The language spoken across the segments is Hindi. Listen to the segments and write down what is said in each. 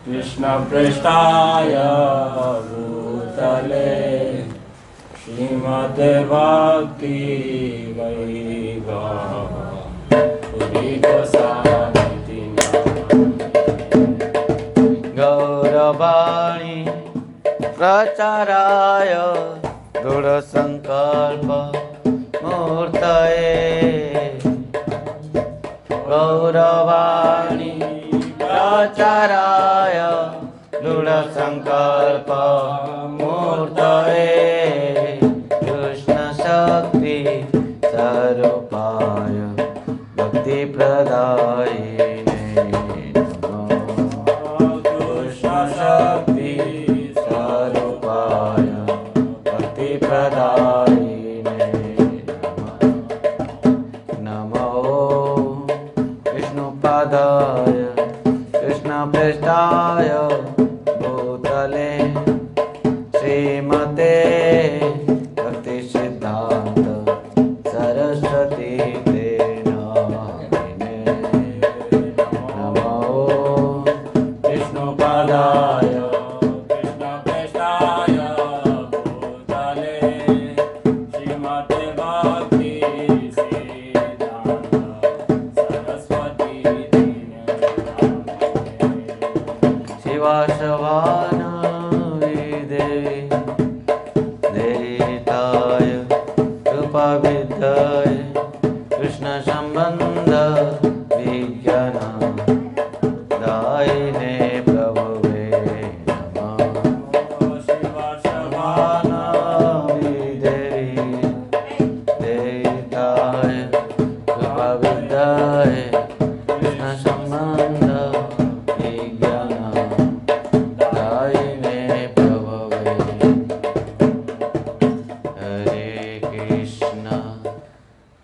कृष्णपृष्ठाय भूतले श्रीमद् भक्ति वैभव गोस्वामी गौरवाणी प्रचाराय दृढसङ्कल्प मूर्तये गौरवाणी प्रचाराय दृढसङ्कल्प मूर्तये कृष्णशक्ति स्वरूपाय भक्तिप्रदायिने कृष्णशक्ति स्वरूपाय भक्तिप्रदायिने नमो विष्णुपादाय कृष्णपृष्ठाय भूतले श्रीमते भक्तिसिद्धान्त सरस्वती ते नामिने नमो विष्णुपादाय कृष्णपृष्ठाय भूतले श्रीमते भक्ति सिद्धान्त सरस्वती शिवाशवानाय देवी देहिताय कृपाविद्याय कृष्णसम्बन्ध विज्ञान दायिने प्रभुवे नमः शिवाशवानाय देवी देहिताय कृपाविद्याय कृष्णसम्बन्ध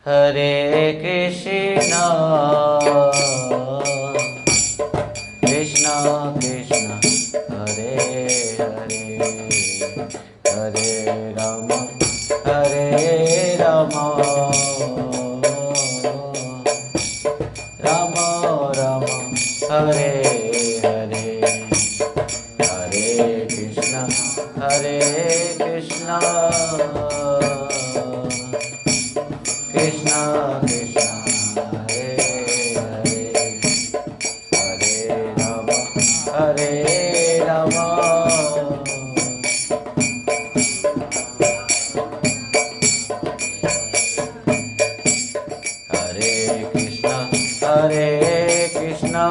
हरे कृष्णा कृष्णा कृष्णा हरे हरे हरे राम राम राम राम हरे हरे हरे कृष्णा कृष्णा कृष्णा हरे हरे हरे राम हरे राम हरे कृष्णा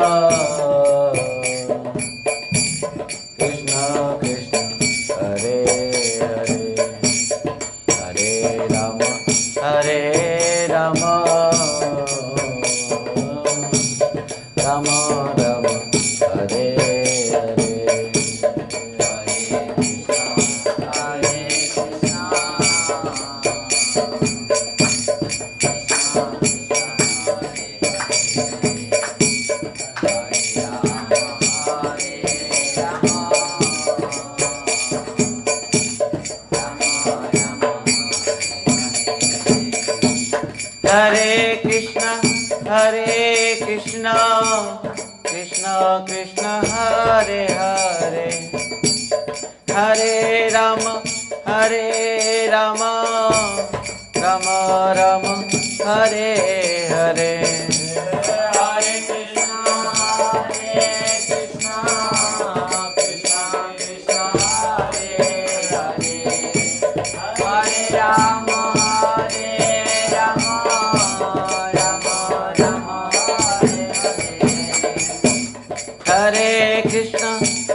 कृष्णा कृष्णा हरे हरे हरे राम राम राम राम हरे हरे हरे कृष्णा कृष्णा कृष्णा हरे हरे हरे राम राम राम राम हरे हरे हरे कृष्णा कृष्णा कृष्णा कृष्णा हरे हरे हरे राम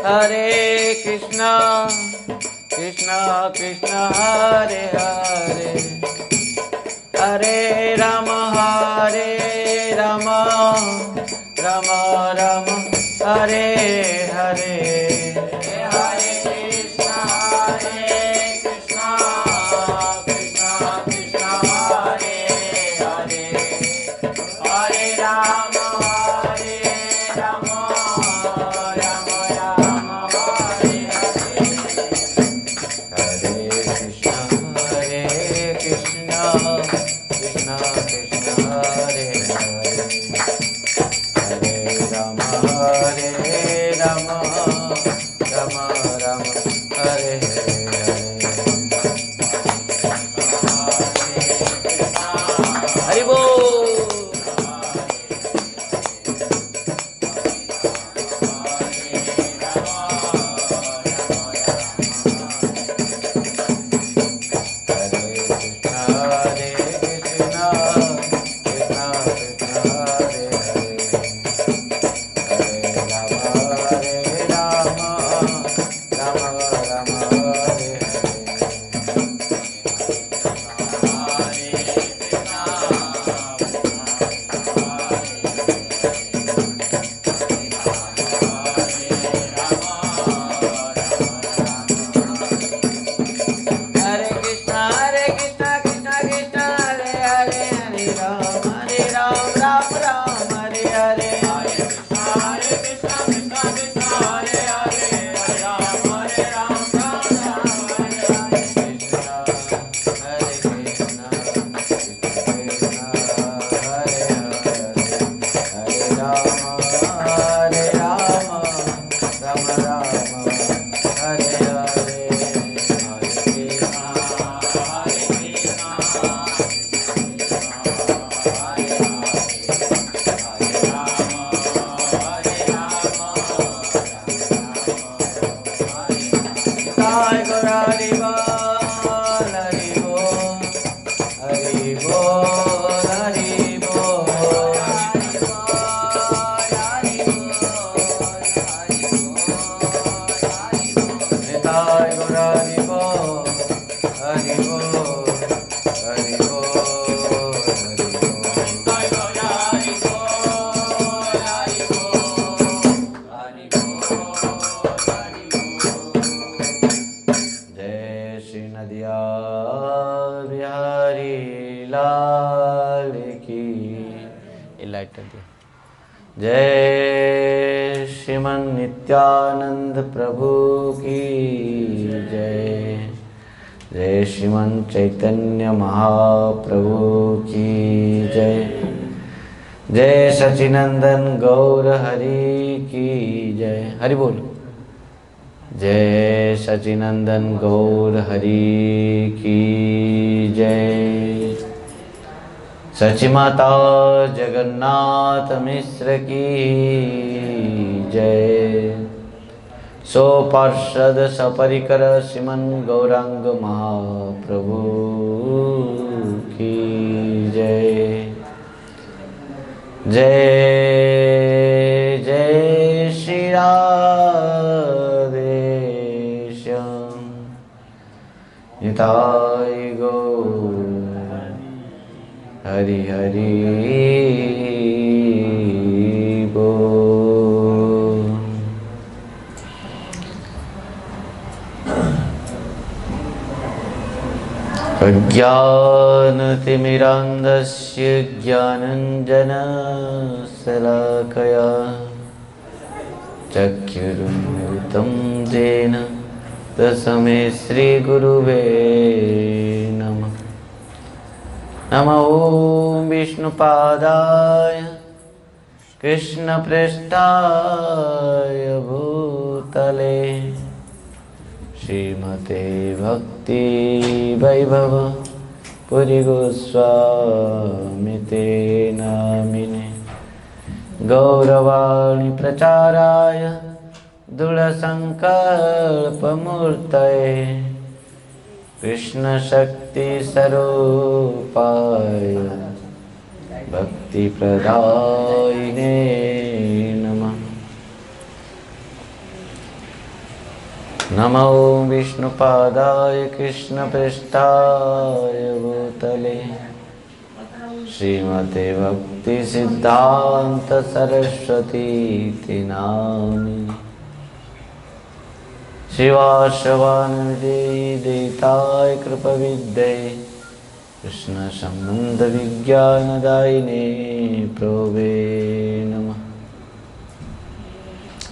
हरे कृष्णा कृष्णा कृष्णा हरे हरे हरे राम राम राम राम हरे हरे हरे कृष्णा कृष्णा कृष्णा कृष्णा हरे हरे हरे राम कृष्णा कृष्णा हरे हरे हरे राम हरे जय श्रीमन नित्यानंद प्रभु की जय। जय श्रीमन चैतन्य महाप्रभु की जय। जय सचिनंदन गौर हरि की जय। हरि बोल। जय सचिनंदन गौर हरि की जय। सची माता जगन्नाथ मिश्र की जय। सो पार्षद सपरिकर श्रीमन गौरांग महाप्रभु की जय। जय जय श्री राधे श्याम निताय गौर हरि हरि बोल। अज्ञानतिमिरान्धस्य ज्ञानञ्जनशलाकया चक्षुरुन्मिलितं येन तस्मै श्रीगुरुवे नमः। नमो विष्णुपादाय कृष्णप्रेष्ठाय भूतले श्रीमते भक्ति वैभव पुरी गोस्वामी ते नामिने। गौरवाणी प्रचाराय दृढसङ्कल्पमूर्तये कृष्ण शक्ति स्वरूपाय भक्ति प्रदायिने नमः। नमो विष्णुपादाय कृष्णप्रेष्ठाय भूतले श्रीमते भक्ति सिद्धांत सरस्वती नामिने। शिवाशवानुदे देताय कृपविद्ये कृष्ण संबंध विज्ञानदायिने प्रोभे नमः।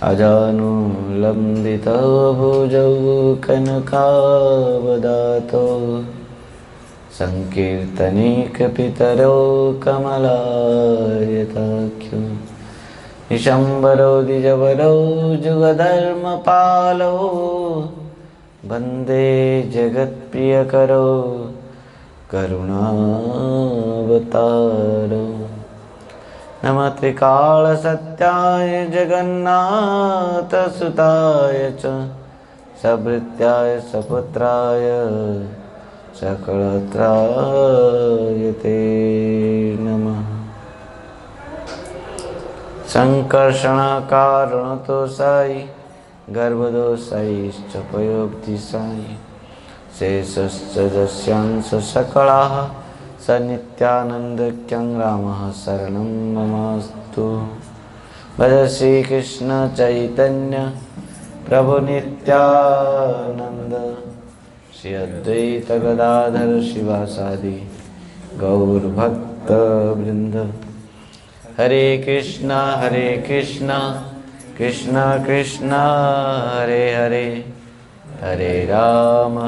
अजानुलम्बितो भुजौ कनकावदातो संकीर्तनीकपितरो कमलायताख्यो निशम्बरो द्विजवरो जुगधर्मपालो वन्दे जगत्प्रियकरो करुणावतारो। नमः त्रिकालसत्याय जगन्नाथसुताय च सभृत्याय सपुत्राय सकलत्राय ते नमः। संकर्षण कारण तो साई गर्भदोषैश्च पयोक्ति साई शेषश्च दस्यांश सकलाः स नित्यानन्दक्यं रामः शरणं ममास्तु। भज श्री कृष्ण चैतन्य प्रभु नित्यानंद श्री अद्वैत गदाधर शिवासादि गौर भक्त वृंद। हरे कृष्णा कृष्णा कृष्णा हरे हरे, हरे राम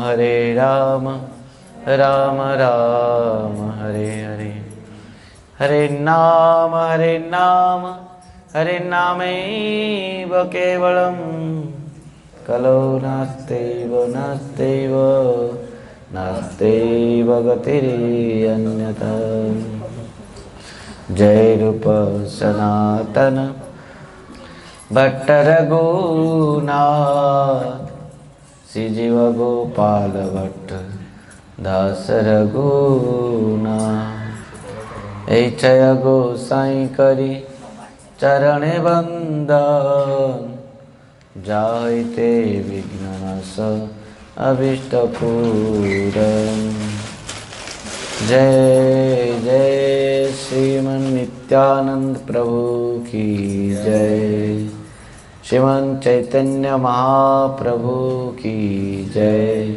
राम राम हरे हरे। हरे नाम हरे नामैव केवलं कलौ नास्त्यैव गतिरन्यथा। जय रूप सनातन भट्ट रघुनाथ श्रीजीव गोपाल भट्ट दास रघुनाथ। ऐच्छय गोसाई करी चरणे वंदन जायते विघ्ननाश अभीष्ट पूरन। जय जय श्रीमन नित्यानंद प्रभु की जय, श्रीमन चैतन्य महाप्रभु की जय,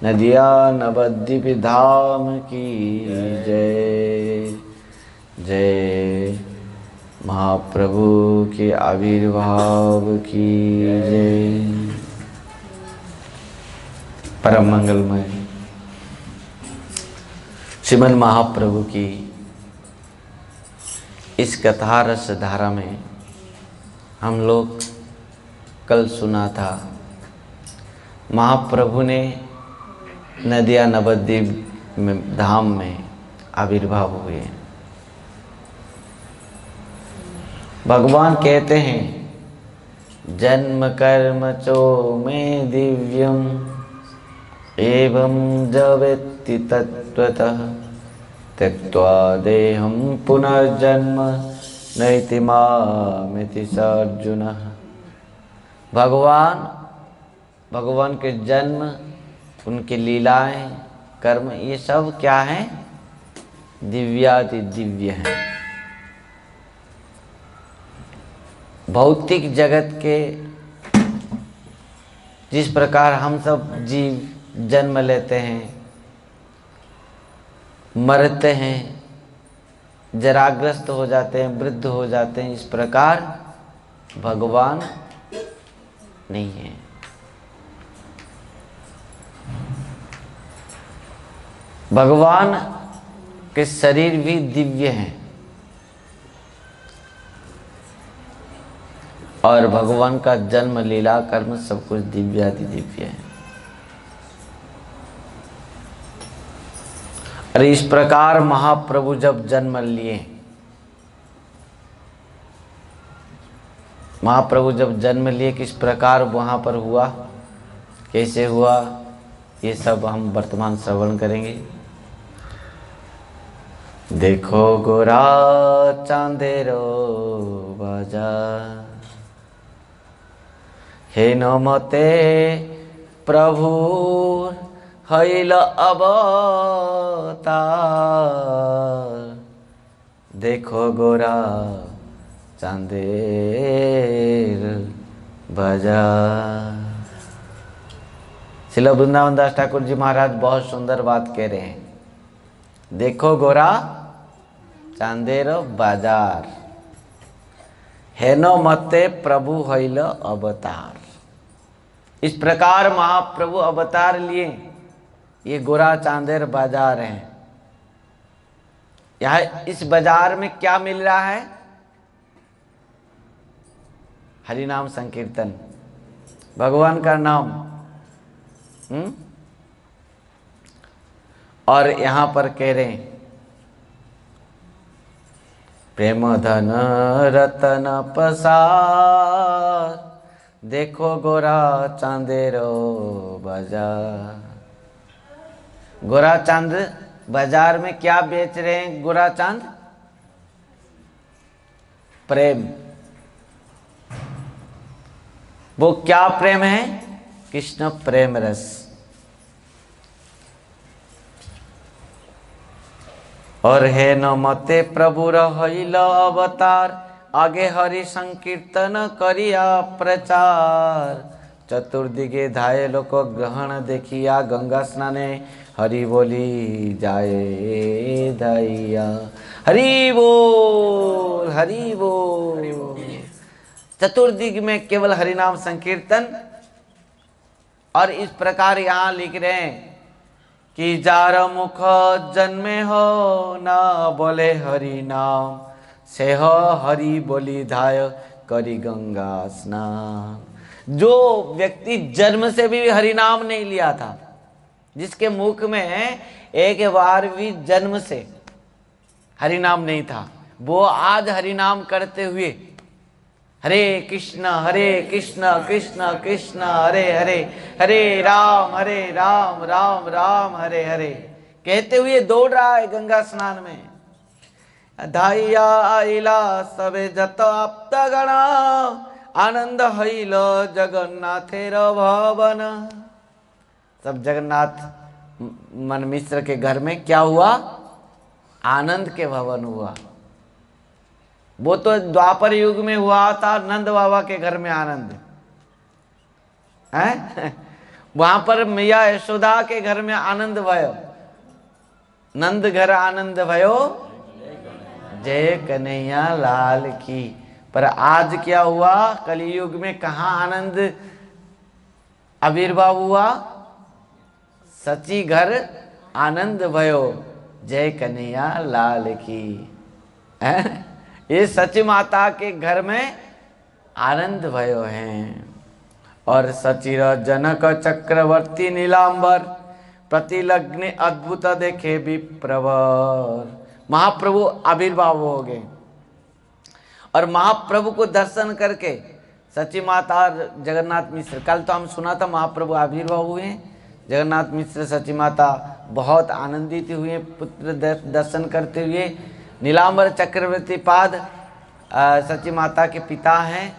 नदिया नवद्वीप धाम की जय। जय महाप्रभु के आविर्भाव की जय। परम मंगलमय श्रीमन महाप्रभु की इस कथा रस धारा में हम लोग कल सुना था, महाप्रभु ने नदिया नवद्वीप धाम में आविर्भाव हुए। भगवान कहते हैं जन्म कर्म चो में दिव्यम एवं जवेत्ति तत्त्वतः त्यक्त्वा देहं पुनर्जन्म नैति मामिति स अर्जुनः। भगवान के जन्म, उनके लीलाएं, कर्म, ये सब क्या हैं? दिव्याति दिव्य हैं। भौतिक जगत के जिस प्रकार हम सब जीव जन्म लेते हैं, मरते हैं, जराग्रस्त हो जाते हैं, वृद्ध हो जाते हैं, इस प्रकार भगवान नहीं है। भगवान के शरीर भी दिव्य हैं और भगवान का जन्म, लीला, कर्म सब कुछ दिव्याति दिव्य है। और इस प्रकार महाप्रभु जब जन्म लिए, महाप्रभु जब जन्म लिए किस प्रकार वहाँ पर हुआ, कैसे हुआ, ये सब हम वर्तमान श्रवण करेंगे। देखो गोरा चांदेरो बाजार हे नमते प्रभु हईल अवतार। देखो गोरा चांदेर बाजार। श्रील वृंदावन दास ठाकुर जी महाराज बहुत सुंदर बात कह रहे हैं। देखो गोरा चांदेर बाजार हेनो मते प्रभु हईल अवतार। इस प्रकार महाप्रभु अवतार लिए, ये गोरा चांदेर बाजार है। यह इस बाजार में क्या मिल रहा है? हरि नाम संकीर्तन, भगवान का नाम। और यहां पर कह रहे हैं प्रेम धन रतन पसार। देखो गोरा चांदेरो बाजार। गोरा चांद बाजार में क्या बेच रहे हैं? गोरा चांद प्रेम, वो क्या प्रेम है? कृष्ण प्रेम रस। और हे न मते प्रभुर हईल अवतार, आगे हरि संकीर्तन करिया प्रचार। चतुर्दिगे धाये लोक ग्रहण देखिया, गंगा स्नाने हरि बोली जाए धाइया। हरि बोल, हरि बोल। चतुर्दिग में केवल हरि नाम संकीर्तन। और इस प्रकार यहाँ लिख रहे हैं कि जार मुख जन्मे हो ना बोले हरि नाम, से हो हरि बोली धाय करी गंगा स्नान। जो व्यक्ति जन्म से भी हरि नाम नहीं लिया था, जिसके मुख में एक बार भी जन्म से हरि नाम नहीं था, वो आज हरि नाम करते हुए हरे कृष्ण कृष्ण कृष्ण हरे हरे, हरे राम राम राम हरे हरे कहते हुए दौड़ रहा है गंगा स्नान में। धाइया आइला सबे जत आप्त गणा, आनंद हईल जगन्नाथेर भवन। सब जगन्नाथ मन मिश्र के घर में क्या हुआ? आनंद के भवन हुआ। वो तो द्वापर युग में हुआ था नंद बाबा के घर में आनंद है। वहां पर मैया यशोदा के घर में आनंद भयो, नंद घर आनंद भयो जय कन्हैया लाल की। पर आज क्या हुआ? कलयुग में कहाँ आनंद आविर्भाव हुआ? सची घर आनंद भयो जय कन्हैया लाल की है? ये सची माता के घर में आनंद भयो हैं। और सचिर जनक चक्रवर्ती नीलांबर, प्रतिलग्न अद्भुत देखे विप्रवर। महाप्रभु आविर्भाव हो गए और महाप्रभु को दर्शन करके सची माता जगन्नाथ मिश्र, कल तो हम सुना था महाप्रभु आविर्भाव हुए, जगन्नाथ मिश्र सची माता बहुत आनंदित हुए पुत्र दर्शन करते हुए। नीलांबर चक्रवर्ती पाद सची माता के पिता हैं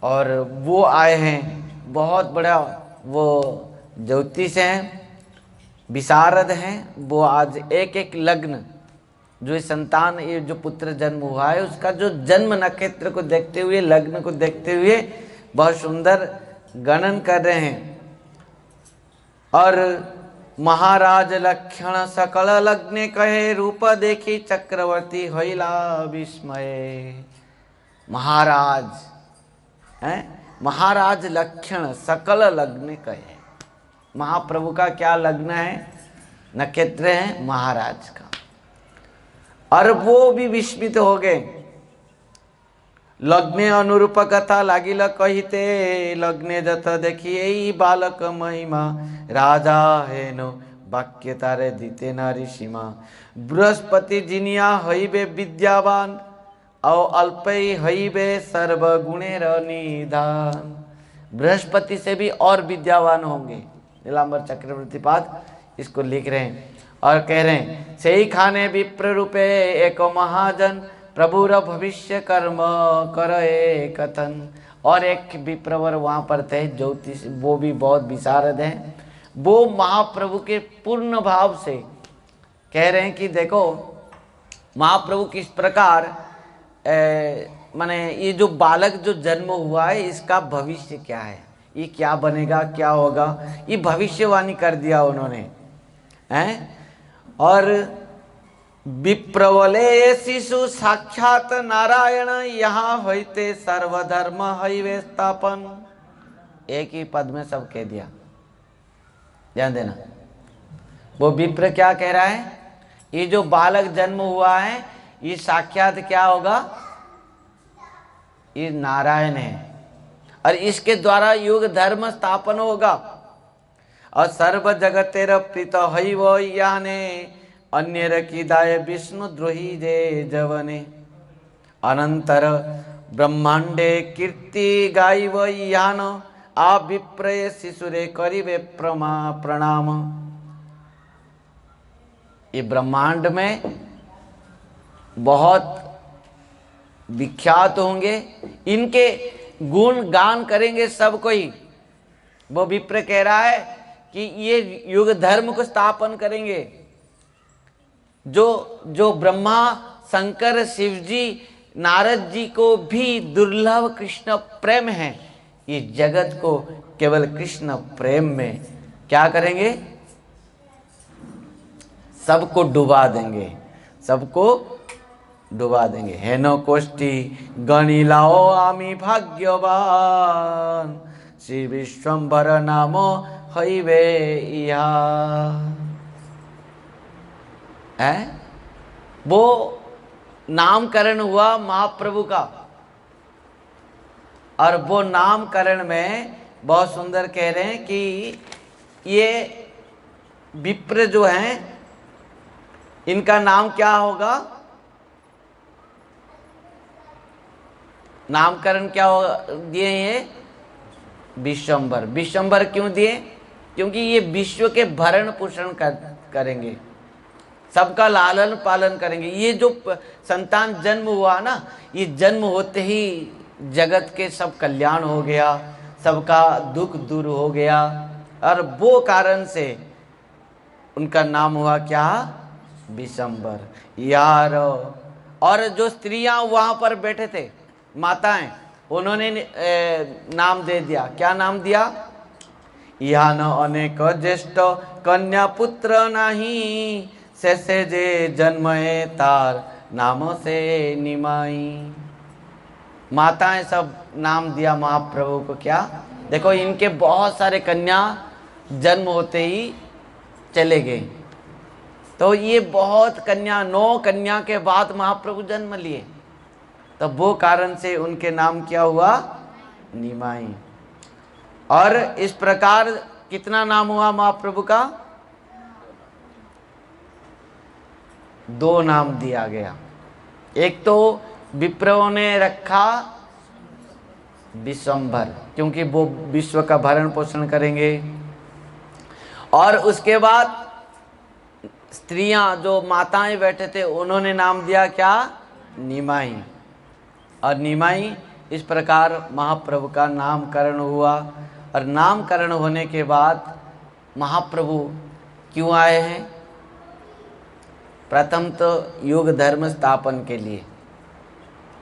और वो आए हैं। बहुत बड़ा वो ज्योतिष हैं, विशारद हैं। वो आज एक एक लग्न जो संतान, ये जो पुत्र जन्म हुआ है उसका जो जन्म नक्षत्र को देखते हुए, लग्न को देखते हुए बहुत सुंदर गणन कर रहे हैं। और महाराज लक्षण सकल लग्ने कहे, रूप देखी चक्रवर्ती होइला विस्मय। महाराज हैं, महाराज लक्षण सकल लग्ने कहे। महाप्रभु का क्या लग्न है, नक्षत्र है महाराज का। और वो भी विस्मित हो गए। लग्ने अनुरूप कथा लागिल कहिते, लग्ने जत देखिए बालक महिमा, राजा है नो वाक्य तारे दीते नारी सीमा। बृहस्पति जिनिया हईबे विद्यावान, और अल्पई हईबे सर्वगुणेर निधान। बृहस्पति से भी और विद्यावान होंगे। नीलांबर चक्रवर्ती पाद इसको लिख रहे हैं और कह रहे हैं, सही खाने विप्र रूपे एक महाजन, प्रभुर भविष्य कर्म करे कथन। और एक विप्रवर वहाँ पर थे ज्योतिष, वो भी बहुत विशारद हैं। वो महाप्रभु के पूर्ण भाव से कह रहे हैं कि देखो महाप्रभु किस प्रकार माने ये जो बालक जो जन्म हुआ है इसका भविष्य क्या है, ये क्या बनेगा क्या होगा, ये भविष्यवाणी कर दिया उन्होंने हैं। और विप्रवले शिशु साक्षात नारायण, यहाँ होते सर्वधर्म हईवे स्थापन। एक ही पद में सब कह दिया, ध्यान देना। वो विप्र क्या कह रहा है, ये जो बालक जन्म हुआ है ये साक्षात क्या होगा, ये नारायण है और इसके द्वारा युग धर्म स्थापन होगा। और सर्व जगतेर प्रीत हई वो याने, अन्य रखी दाय विष्णु द्रोही जे जवने। अनंतर ब्रह्मांडे कीर्ति गाई वो यान, आ विप्रय शिशुरे करिवे प्रणाम। ये ब्रह्मांड में बहुत विख्यात होंगे, इनके गुण गान करेंगे सब कोई। वो विप्र कह रहा है कि ये युग धर्म को स्थापन करेंगे। जो ब्रह्मा, शंकर, शिव जी, नारद जी को भी दुर्लभ कृष्ण प्रेम है, ये जगत को केवल कृष्ण प्रेम में क्या करेंगे? सबको डुबा देंगे, सबको डुबा देंगे। हेनो कोष्ठी गणिलाओ आमी भाग्यवान, श्री विश्वम्भर नामो हईवे इहा। है वो नामकरण हुआ महाप्रभु का, और वो नामकरण में बहुत सुंदर कह रहे हैं कि ये विप्र जो हैं इनका नाम क्या होगा? नामकरण क्या दिए ये? विश्वम्भर। विश्वम्भर क्यों दिए? क्योंकि ये विश्व के भरण पोषण करेंगे, सबका लालन पालन करेंगे। ये जो संतान जन्म हुआ ना, ये जन्म होते ही जगत के सब कल्याण हो गया, सबका दुख दूर हो गया, और वो कारण से उनका नाम हुआ क्या? विश्वम्भर यार। और जो स्त्रियां वहां पर बैठे थे, माताएं, उन्होंने नाम दे दिया। क्या नाम दिया? यहाँ न अनेक ज्येष्ठ कन्या पुत्र नहीं, से जे जन्म तार नाम से निमाई। माताएं सब नाम दिया महाप्रभु को। क्या देखो, इनके बहुत सारे कन्या जन्म होते ही चले गए, तो ये बहुत कन्या, 9 कन्या के बाद महाप्रभु जन्म लिए, तो वो कारण से उनके नाम क्या हुआ? निमाई। और इस प्रकार कितना नाम हुआ महाप्रभु का? 2 नाम दिया गया। एक तो विप्रों ने रखा विश्वम्भर, क्योंकि वो विश्व का भरण पोषण करेंगे, और उसके बाद स्त्रियां जो माताएं बैठे थे उन्होंने नाम दिया क्या? निमाई। और निमाई, इस प्रकार महाप्रभु का नामकरण हुआ। और नामकरण होने के बाद महाप्रभु क्यों आए हैं? प्रथम तो युग धर्म स्थापन के लिए।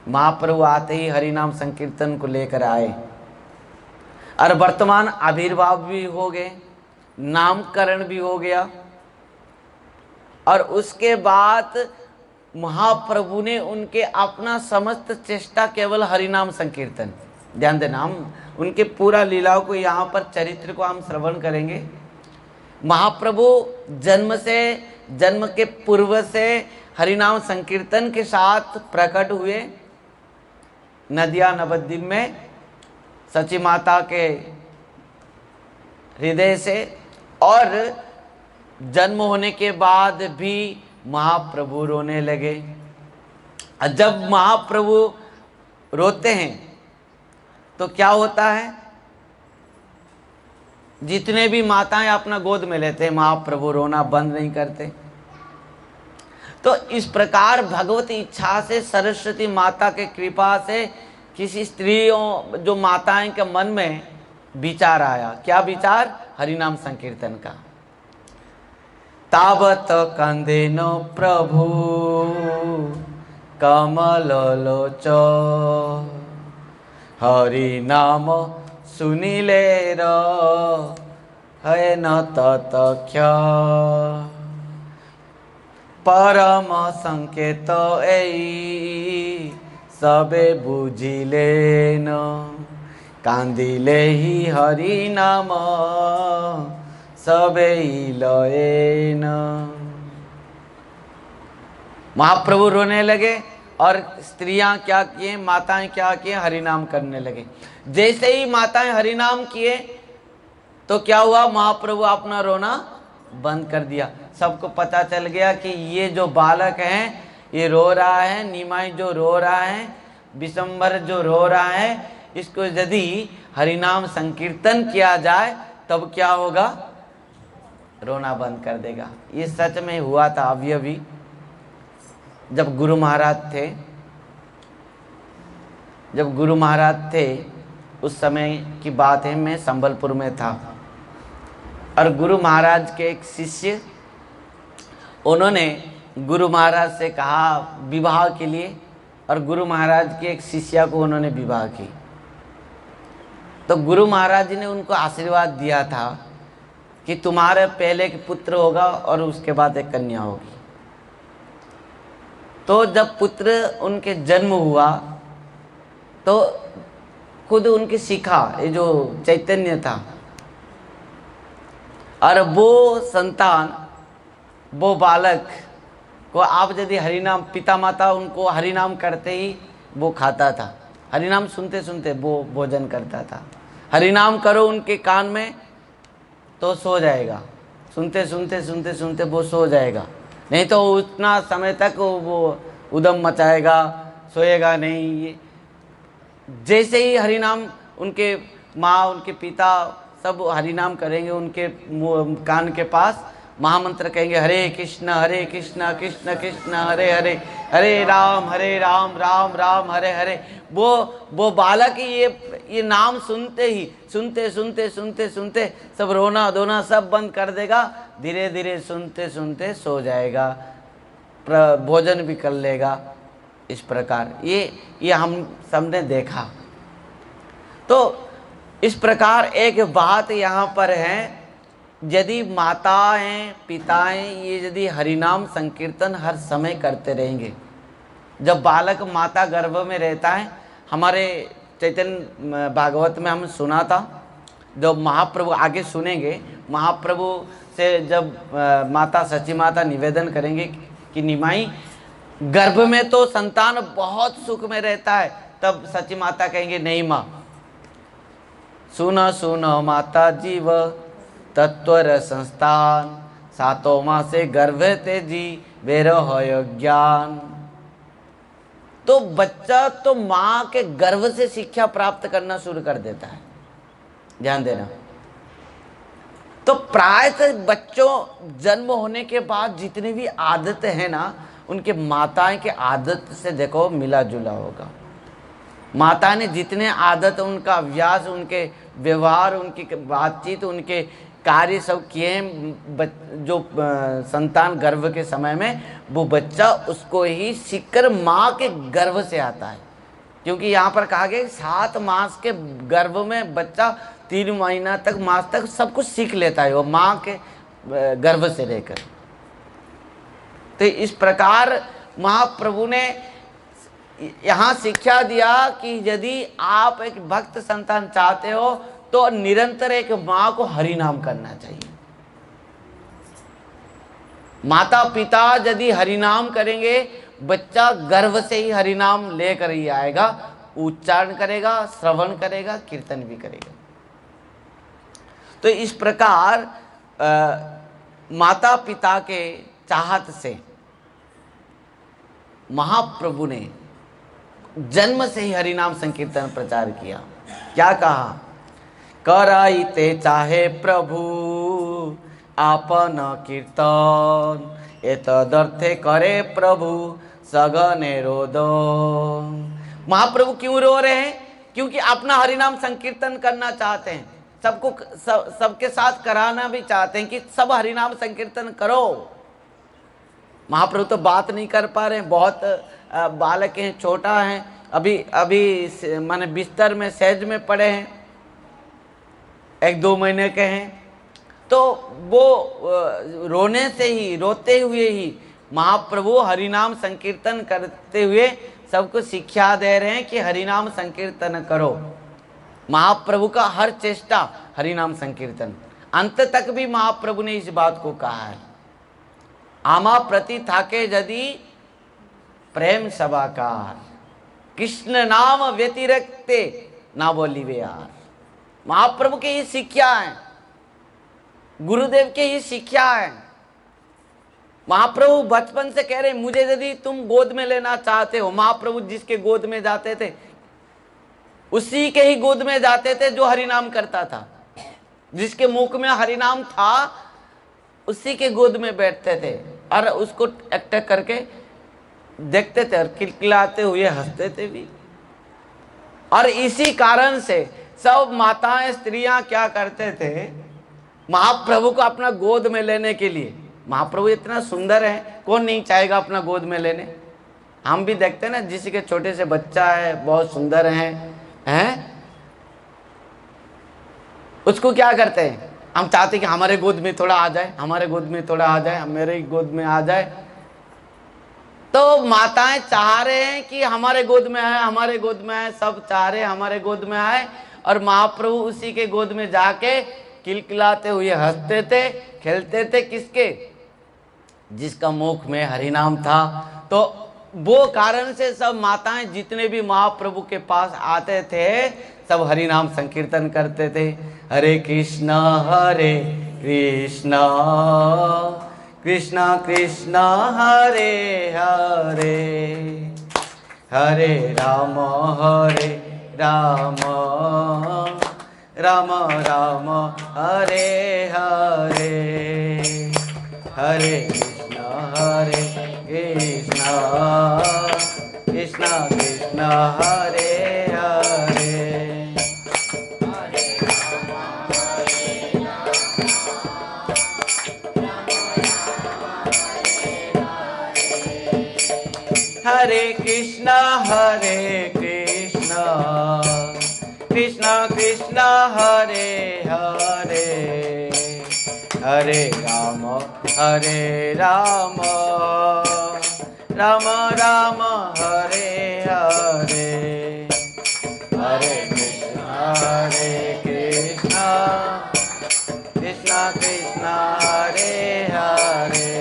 महाप्रभु आते ही हरिनाम संकीर्तन को लेकर आए, और वर्तमान आविर्भाव भी हो गए, नामकरण भी हो गया, और उसके बाद महाप्रभु ने उनके अपना समस्त चेष्टा केवल हरिनाम संकीर्तन। ध्यान देना, हम उनके पूरा लीलाओं को यहाँ पर, चरित्र को हम श्रवण करेंगे। महाप्रभु जन्म के पूर्व से हरिनाम संकीर्तन के साथ प्रकट हुए नदिया नवद्वीप में सची माता के हृदय से, और जन्म होने के बाद भी महाप्रभु रोने लगे। जब महाप्रभु रोते हैं तो क्या होता है? जितने भी माताएं अपना गोद में लेते हैं, महाप्रभु रोना बंद नहीं करते। तो इस प्रकार भगवती इच्छा से, सरस्वती माता के कृपा से किसी स्त्रियों, जो माताएं के मन में विचार आया। क्या विचार? हरिनाम संकीर्तन का। तावत कंदेन प्रभु कमल लोच, हरि नाम सुनिले है न ततख्य, परम संकेत एई सबे बुझिले न, कांदिले ही हरि नाम सबे लये न। महाप्रभु रोने लगे, और स्त्रियां क्या किए, माताएं क्या किए? हरिनाम करने लगे। जैसे ही माताएं हरिनाम किए तो क्या हुआ? महाप्रभु अपना रोना बंद कर दिया। सबको पता चल गया कि ये जो बालक है ये रो रहा है, निमाई जो रो रहा है, विश्वम्भर जो रो रहा है, इसको यदि हरिनाम संकीर्तन किया जाए तब क्या होगा? रोना बंद कर देगा। ये सच में हुआ था। अभी जब गुरु महाराज थे उस समय की बात है, मैं संबलपुर में था और गुरु महाराज के एक शिष्य, उन्होंने गुरु महाराज से कहा विवाह के लिए, और गुरु महाराज की एक शिष्या को उन्होंने विवाह की। तो गुरु महाराज जी ने उनको आशीर्वाद दिया था कि तुम्हारे पहले एक पुत्र होगा और उसके बाद एक कन्या होगी। तो जब पुत्र उनके जन्म हुआ तो खुद उनकी शिखा, ये जो चैतन्य था, और वो संतान, वो बालक को आप यदि हरिनाम, पिता माता उनको हरिनाम करते ही वो खाता था, हरिनाम सुनते सुनते वो भोजन करता था। हरिनाम करो उनके कान में तो सो जाएगा, सुनते सुनते सुनते सुनते वो सो जाएगा, नहीं तो उतना समय तक वो उदम मचाएगा, सोएगा नहीं। ये जैसे ही हरिनाम, उनके माँ, उनके पिता सब हरिनाम करेंगे, उनके कान के पास महामंत्र कहेंगे, हरे कृष्ण कृष्ण कृष्ण हरे हरे, हरे राम राम राम हरे हरे। वो बालक ये नाम सुनते ही, सुनते सुनते सुनते सुनते सब रोना धोना सब बंद कर देगा, धीरे धीरे सुनते सुनते सो जाएगा, भोजन भी कर लेगा। इस प्रकार ये हम सबने देखा। तो इस प्रकार एक बात यहाँ पर है, यदि माताएं पिताएं ये यदि हरिनाम संकीर्तन हर समय करते रहेंगे, जब बालक माता गर्भ में रहता है, हमारे चैतन्य भागवत में हम सुना था, जब महाप्रभु आगे सुनेंगे, महाप्रभु से जब माता सची माता निवेदन करेंगे कि निमाई गर्भ में तो संतान बहुत सुख में रहता है, तब सची माता कहेंगे नहीं माँ, सुनो सुनो माता जीव तत्वर संस्थान, सातों माह से गर्भ तेजी बेरो हो ज्ञान। तो बच्चा तो माँ के गर्भ से शिक्षा प्राप्त करना शुरू कर देता है, ध्यान देना। तो प्रायः बच्चों जन्म होने के बाद जितनी भी आदतें हैं ना, उनके माताएं के आदत से देखो मिला जुला होगा। माता ने जितने आदत, उनका अभ्यास, उनके व्यवहार, उनकी बातचीत, उनके कार्य सब किए हैं, जो संतान गर्भ के समय में, वो बच्चा उसको ही सीखकर माँ के गर्भ से आता है। क्योंकि यहाँ पर कहा गया 7 मास के गर्भ में बच्चा 3 महीना तक, मास तक सब कुछ सीख लेता है, वो माँ के गर्भ से रहकर। तो इस प्रकार महाप्रभु ने यहाँ शिक्षा दिया कि यदि आप एक भक्त संतान चाहते हो तो निरंतर एक माँ को हरि नाम करना चाहिए। माता पिता यदि हरि नाम करेंगे, बच्चा गर्भ से ही हरि नाम लेकर ही आएगा, उच्चारण करेगा, श्रवण करेगा, कीर्तन भी करेगा। तो इस प्रकार माता पिता के चाहत से महाप्रभु ने जन्म से ही हरिनाम संकीर्तन प्रचार किया। क्या कहा? कराइते चाहे प्रभु आपन कीर्तन, एतदर्थे करे प्रभु सगने रोदो। महाप्रभु क्यों रो रहे हैं? क्योंकि अपना हरिनाम संकीर्तन करना चाहते हैं, सबको सबके साथ कराना भी चाहते हैं कि सब हरिनाम संकीर्तन करो। महाप्रभु तो बात नहीं कर पा रहे हैं, बहुत बालक हैं, छोटा हैं, अभी माने बिस्तर में सहज में पड़े हैं, 1-2 महीने के हैं। तो वो रोने से ही, रोते हुए ही महाप्रभु हरिनाम संकीर्तन करते हुए सबको शिक्षा दे रहे हैं कि हरिनाम संकीर्तन करो। महाप्रभु का हर चेष्टा हरिनाम संकीर्तन, अंत तक भी महाप्रभु ने इस बात को कहा है। आमा प्रति थाके यदि प्रेम सभाकार, कृष्ण नाम व्यतिरक्ते ना बोलिवे यार। महाप्रभु की ही शिक्षा है, गुरुदेव की ही शिक्षा है। महाप्रभु बचपन से कह रहे हैं, मुझे यदि तुम गोद में लेना चाहते हो, महाप्रभु जिसके गोद में जाते थे उसी के ही गोद में जाते थे जो हरिनाम करता था, जिसके मुख में हरिनाम था उसी के गोद में बैठते थे और उसको टक करके देखते थे और खिलखिलाते हुए हंसते थे भी। और इसी कारण से सब माताएं स्त्रियां क्या करते थे, महाप्रभु को अपना गोद में लेने के लिए, महाप्रभु इतना सुंदर है, कौन नहीं चाहेगा अपना गोद में लेने। हम भी देखते हैं ना, जिसी के छोटे से बच्चा है, बहुत सुंदर हैं, उसको क्या करते हैं, हम चाहते हैं कि हमारे गोद में थोड़ा आ जाए, हमारे गोद में थोड़ा आ जाए, मेरे गोद में आ जाए। तो माताएं चाह रहे हैं कि हमारे गोद में आए, हमारे गोद में आए, सब चाह रहे हैं हमारे गोद में आए, और महाप्रभु उसी के गोद में जाके किलकिलाते हुए हंसते थे, खेलते थे। किसके? जिसका मुख में हरिनाम था। तो वो कारण से सब माताएं जितने भी महाप्रभु के पास आते थे सब हरिनाम संकीर्तन करते थे। हरे कृष्णा कृष्णा कृष्णा हरे हरे, हरे राम राम राम हरे हरे, हरे कृष्णा कृष्णा कृष्णा हरे हरे। हरे कृष्णा कृष्णा कृष्णा हरे हरे, हरे राम राम राम हरे हरे, हरे कृष्णा कृष्णा कृष्णा हरे हरे।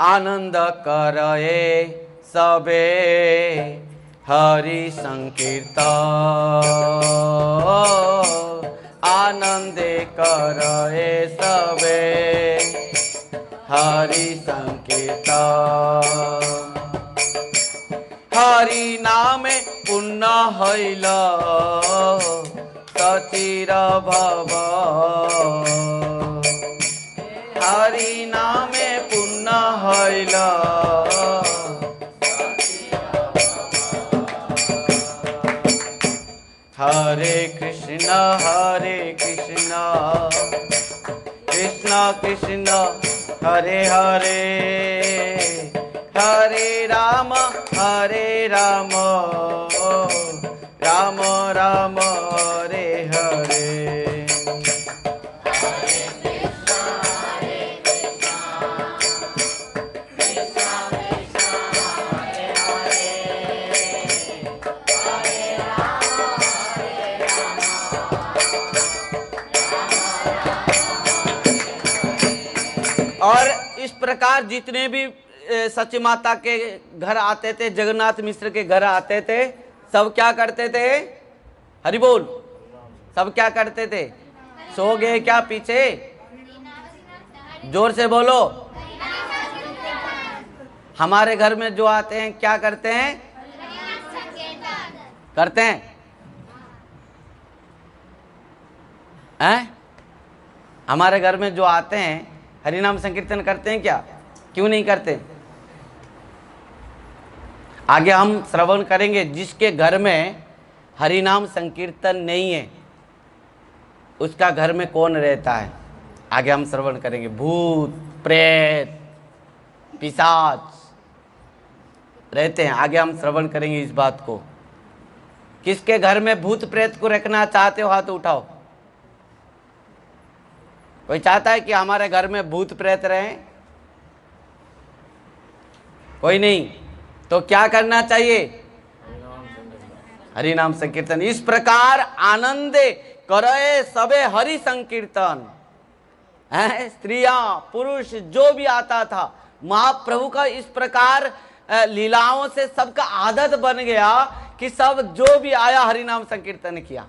आनंद करे सबे हरि संकीर्तन, आनंदे करे सबे हरि संकीर्तन। हरि नामे पुण्य हईल सचिर भव, हरि नामे पुण्य हईल। हरे कृष्ण कृष्ण कृष्ण हरे हरे, हरे राम राम राम हरे हरे। और इस प्रकार जितने भी सची माता के घर आते थे, जगन्नाथ मिश्र के घर आते थे, सब क्या करते थे? हरि बोल। सब क्या करते थे? सो गए क्या पीछे? जोर से बोलो। हमारे घर में जो आते हैं क्या करते हैं? करते हैं? हमारे घर में जो आते हैं हरिनाम संकीर्तन करते हैं क्या? क्यों नहीं करते? आगे हम श्रवण करेंगे। जिसके घर में हरिनाम संकीर्तन नहीं है उसका घर में कौन रहता है, आगे हम श्रवण करेंगे। भूत प्रेत पिशाच रहते हैं, आगे हम श्रवण करेंगे इस बात को। किसके घर में भूत प्रेत को रखना चाहते हो? हाथ उठाओ। कोई चाहता है कि हमारे घर में भूत प्रेत रहे? कोई नहीं। तो क्या करना चाहिए? हरि नाम संकीर्तन। इस प्रकार आनंदे करे सबे हरि संकीर्तन। स्त्रियां पुरुष जो भी आता था, महाप्रभु का इस प्रकार लीलाओं से सबका आदत बन गया कि सब जो भी आया हरि नाम संकीर्तन किया।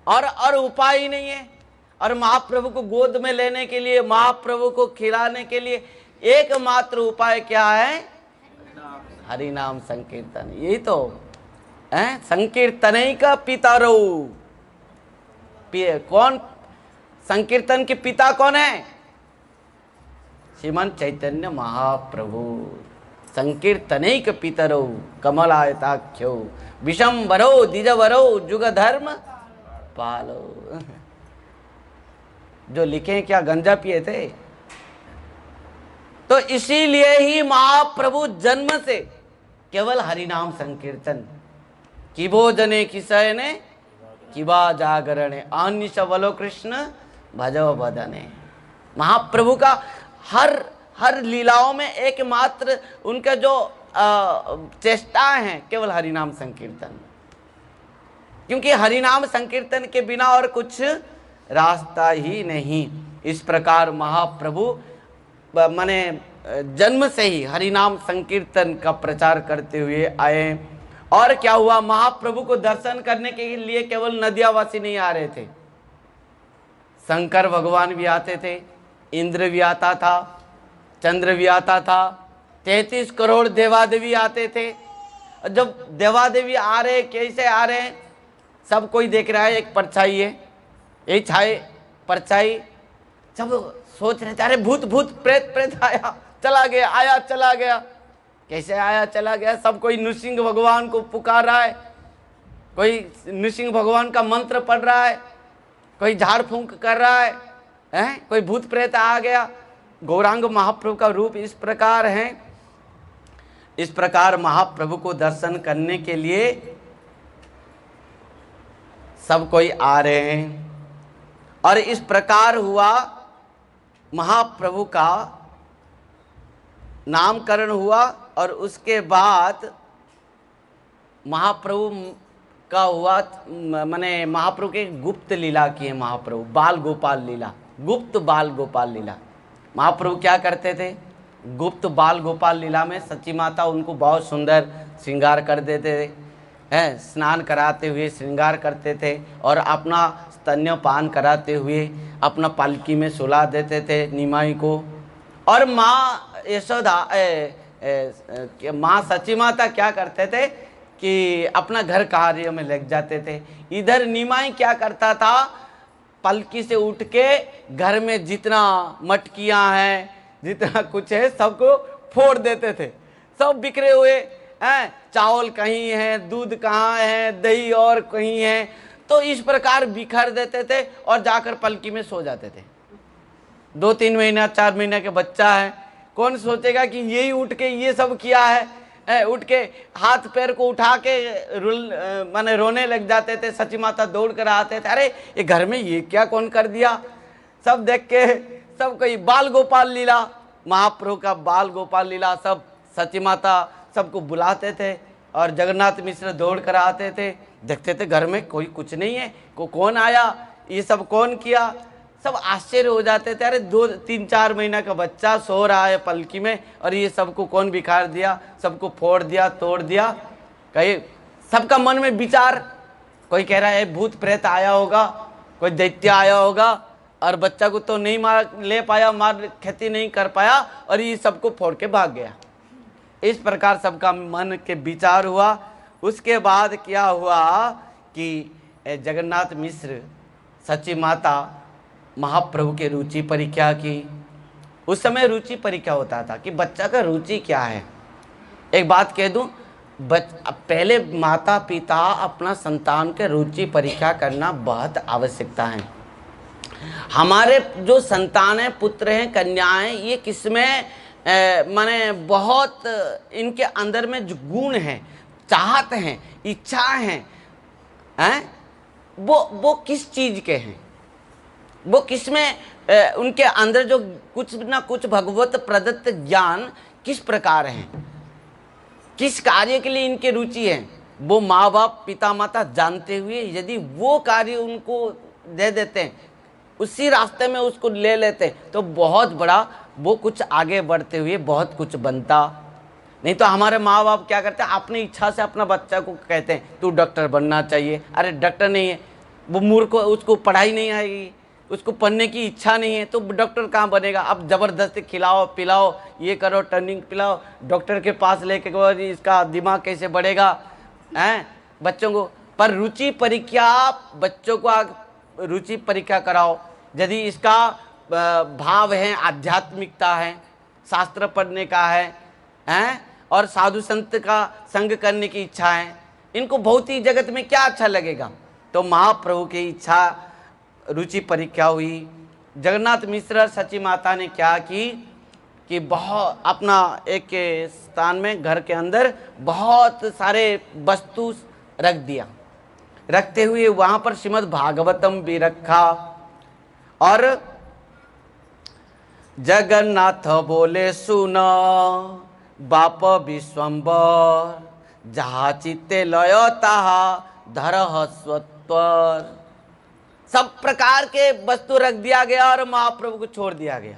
और उपाय ही नहीं है। और महाप्रभु को गोद में लेने के लिए, महाप्रभु को खिलाने के लिए एकमात्र उपाय क्या है? हरि नाम संकीर्तन। यही तो है संकीर्तन ही का पितारो। कौन संकीर्तन के पिता कौन है? श्रीमन चैतन्य महाप्रभु संकीर्तनैक पितरो कमलायताख्यो विशंबरो द्विजवरो जुग धर्म पालो। जो लिखे क्या गंजा पिए थे? तो इसीलिए ही महाप्रभु जन्म से केवल हरिनाम संकीर्तन कि भोजने किसने किबा जागरणे अन्य सबलो कृष्ण भजव बदने। महाप्रभु का हर लीलाओं में एकमात्र उनका जो चेष्टा है केवल हरिनाम संकीर्तन, क्योंकि हरिनाम संकीर्तन के बिना और कुछ रास्ता ही नहीं। इस प्रकार महाप्रभु माने जन्म से ही हरिनाम संकीर्तन का प्रचार करते हुए आए। और क्या हुआ, महाप्रभु को दर्शन करने के लिए केवल नदियावासी नहीं आ रहे थे, शंकर भगवान भी आते थे, इंद्र भी आता था, चंद्र भी आता था, 33 करोड़ देवादेवी आते थे। जब देवादेवी आ रहे, कैसे आ रहे हैं, सब कोई देख रहा है, एक परछाई है, यही छाए परछाई, सब सोच रहे थे अरे भूत भूत प्रेत प्रेत आया चला गया, आया चला गया, कैसे आया चला गया। सब कोई नृसिंह भगवान को पुकार रहा है, कोई नृसिंह भगवान का मंत्र पढ़ रहा है, कोई झाड़ फूंक कर रहा है, कोई भूत प्रेत आ गया। गौरांग महाप्रभु का रूप इस प्रकार है। इस प्रकार महाप्रभु को दर्शन करने के लिए सब कोई आ रहे हैं। और इस प्रकार हुआ, महाप्रभु का नामकरण हुआ और उसके बाद महाप्रभु का हुआ, माने महाप्रभु के गुप्त लीला की है महाप्रभु, बाल गोपाल लीला, गुप्त बाल गोपाल लीला। महाप्रभु क्या करते थे, गुप्त बाल गोपाल लीला में सच्ची माता उनको बहुत सुंदर श्रृंगार कर देते थे, हैं, स्नान कराते हुए श्रृंगार करते थे और अपना स्तन्यपान कराते हुए अपना पालकी में सुला देते थे निमाई को। और माँ यशोदा माँ सच्ची माता क्या करते थे कि अपना घर कार्य में लग जाते थे। इधर निमाई क्या करता था, पलकी से उठ के घर में जितना मटकियां हैं, जितना कुछ है, सबको फोड़ देते थे। सब बिखरे हुए हैं, चावल कहीं है, दूध कहाँ है, दही और कहीं है, तो इस प्रकार बिखर देते थे और जाकर पलकी में सो जाते थे। 2-3 महीना 4 महीने के बच्चा है, कौन सोचेगा कि यही उठ के ये सब किया है, उठ के हाथ पैर को उठा के माने रोने लग जाते थे। सची माता दौड़ कर आते थे, अरे ये घर में ये क्या कौन कर दिया। सब देख के सब कोई बाल गोपाल लीला, महाप्रभु का बाल गोपाल लीला, सब सची माता सबको बुलाते थे और जगन्नाथ मिश्र दौड़ कर आते थे। देखते थे घर में कोई कुछ नहीं है, कौन आया, ये सब कौन किया। सब आश्चर्य हो जाते थे, अरे 2-3-4 महीना का बच्चा सो रहा है पलकी में और ये सबको कौन बिखार दिया, सबको फोड़ दिया, तोड़ दिया। कहीं सबका मन में विचार, कोई कह रहा है भूत प्रेत आया होगा, कोई दैत्य आया होगा और बच्चा को तो नहीं मार ले पाया, मार खेती नहीं कर पाया और ये सबको फोड़ के भाग गया। इस प्रकार सबका मन के विचार हुआ। उसके बाद क्या हुआ कि जगन्नाथ मिश्र सच्ची माता महाप्रभु के रुचि परीक्षा की। उस समय रुचि परीक्षा होता था कि बच्चा का रुचि क्या है। एक बात कह दूं, पहले माता पिता अपना संतान के रुचि परीक्षा करना बहुत आवश्यकता है। हमारे जो संतान हैं, पुत्र हैं, कन्याएं, ये किसमें माने बहुत इनके अंदर में जो गुण हैं, चाहत हैं, इच्छा हैं, वो किस चीज़ के हैं, वो किसमें उनके अंदर जो कुछ ना कुछ भगवत प्रदत्त ज्ञान किस प्रकार है, किस कार्य के लिए इनकी रुचि है, वो माँ बाप पिता माता जानते हुए यदि वो कार्य उनको दे देते हैं, उसी रास्ते में उसको ले लेते हैं, तो बहुत बड़ा वो कुछ आगे बढ़ते हुए बहुत कुछ बनता। नहीं तो हमारे माँ बाप क्या करते हैं, अपनी इच्छा से अपना बच्चा को कहते हैं तू डॉक्टर बनना चाहिए। अरे डॉक्टर नहीं है वो, मूर्ख, उसको पढ़ाई नहीं आएगी, उसको पढ़ने की इच्छा नहीं है, तो डॉक्टर कहाँ बनेगा। अब ज़बरदस्ती खिलाओ पिलाओ, ये करो, टर्निंग पिलाओ, डॉक्टर के पास लेके गो, इसका दिमाग कैसे बढ़ेगा बच्चों को। पर रुचि परीक्षा, बच्चों को रुचि परीक्षा कराओ। यदि इसका भाव है, आध्यात्मिकता है, शास्त्र पढ़ने का हैं और साधु संत का संग करने की इच्छा है, इनको भौतिक जगत में क्या अच्छा लगेगा। तो महाप्रभु की इच्छा रुचि परीक्षा हुई। जगन्नाथ मिश्र सची माता ने क्या की कि बहुत अपना एक स्थान में घर के अंदर बहुत सारे वस्तु रख दिया। रखते हुए वहां पर श्रीमद् भागवतम भी रखा और जगन्नाथ बोले सुनो बाप विश्वम्बर, जहा चित्ते लय ताहा धरह स्वत्वर। सब प्रकार के वस्तु रख दिया गया और महाप्रभु को छोड़ दिया गया।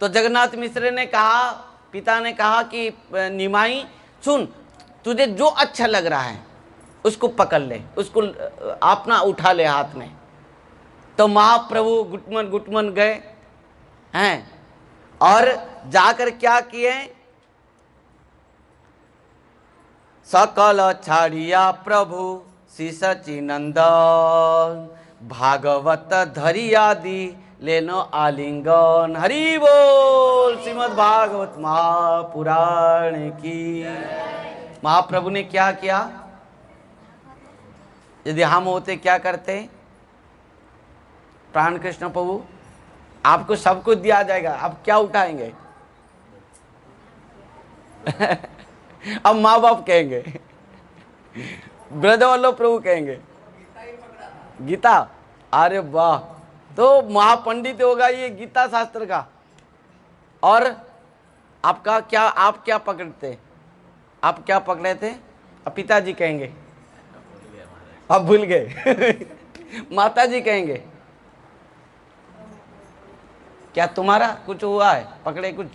तो जगन्नाथ मिश्र ने कहा, पिता ने कहा कि निमाई सुन, तुझे जो अच्छा लग रहा है उसको पकड़ ले, उसको अपना उठा ले हाथ में। तो महाप्रभु गुटमन गुटमन गए हैं और जाकर क्या किए, सकल छाड़िया प्रभु श्री सचिनंदन, भागवत धरिया दी लेनो आलिंगन। हरि बोल श्रीमद् भागवत महापुराण की। महाप्रभु ने क्या किया, यदि हम होते क्या करते, प्राण कृष्ण प्रभु आपको सब कुछ दिया जाएगा, आप क्या उठाएंगे? अब माँ बाप कहेंगे, ब्रजवल्लभ प्रभु कहेंगे गीता, अरे वाह, तो महापंडित होगा ये गीता शास्त्र का। और आपका क्या, आप क्या पकड़ते, आप क्या पकड़े थे? अब पिताजी कहेंगे अब भूल गए। माताजी कहेंगे क्या तुम्हारा कुछ हुआ है, पकड़े कुछ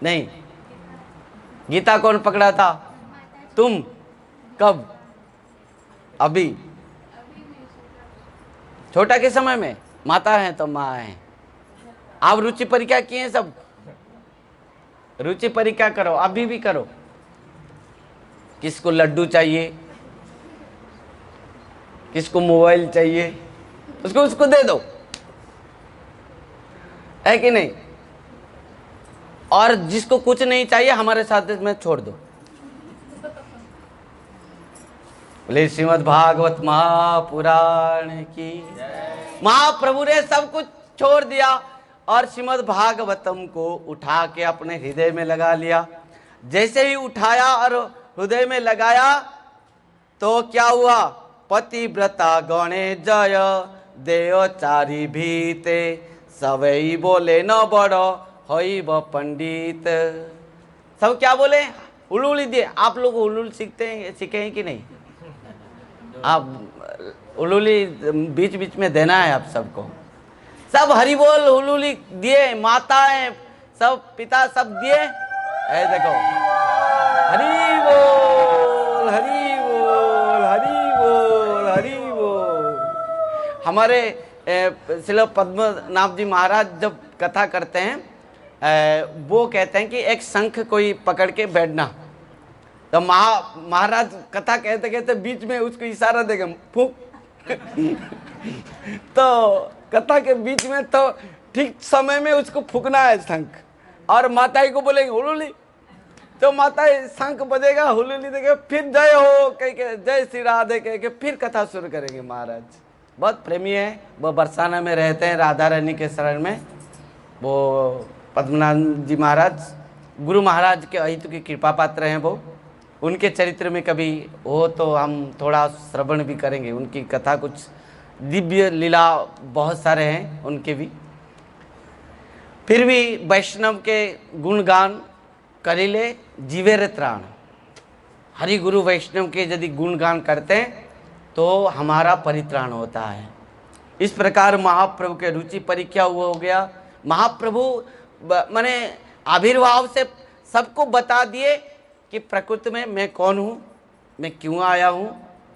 नहीं? गीता कौन पकड़ा था? तुम। कब? अभी छोटा के समय में। माता है तो माँ है। आप रुचि परीक्षा किए सब, रुचि परीक्षा करो, अभी भी करो। किसको लड्डू चाहिए, किसको मोबाइल चाहिए, उसको दे दो, है कि नहीं? और जिसको कुछ नहीं चाहिए हमारे साथ में छोड़ दो। बोले श्रीमद् भागवत महापुराण की। महाप्रभु ने सब कुछ छोड़ दिया और श्रीमद् भागवतम को उठा के अपने हृदय में लगा लिया। जैसे ही उठाया और हृदय में लगाया तो क्या हुआ, पतिव्रता गणे जय देवचारी भीते, सवई बोले न बड़ो होई व पंडित। सब क्या बोले, हुलूली दिए। आप लोग हुलूल सीखते हैं, सीखे हैं कि नहीं? आप हुलूली बीच बीच में देना है आप सबको। सब हरि बोल हुलूली दिए, माताएं सब, पिता सब दिए। ऐ देखो, हरि बोल हरि बोल हरि बोल हरि बोल। हमारे श्रील पद्मनाभ जी महाराज जब कथा करते हैं वो कहते हैं कि एक शंख कोई पकड़ के बैठना। तो महाराज कथा कहते कहते बीच में उसको इशारा देगा फूक। तो कथा के बीच में तो ठीक समय में उसको फूकना है शंख, और माताई को बोलेंगे हुलूली। तो माताई शंख बजेगा, हुलूली देखे, फिर जय हो कह के, जय श्री राधे कह के फिर कथा शुरू करेंगे। महाराज बहुत प्रेमी है, वो बरसाना में रहते हैं, राधा रानी के शरण में। वो पद्मनाभ जी महाराज गुरु महाराज के अहितु की कृपा पात्र हैं। वो उनके चरित्र में कभी हो तो हम थोड़ा श्रवण भी करेंगे। उनकी कथा कुछ दिव्य लीला बहुत सारे हैं उनके भी। फिर भी वैष्णव के गुणगान करिले जीवेर त्राण। हरि गुरु वैष्णव के यदि गुणगान करते हैं तो हमारा परित्राण होता है। इस प्रकार महाप्रभु के रुचि परीक्षा हुआ हो गया। महाप्रभु माने आविर्भाव से सबको बता दिए कि प्रकृति में मैं कौन हूँ, मैं क्यों आया हूँ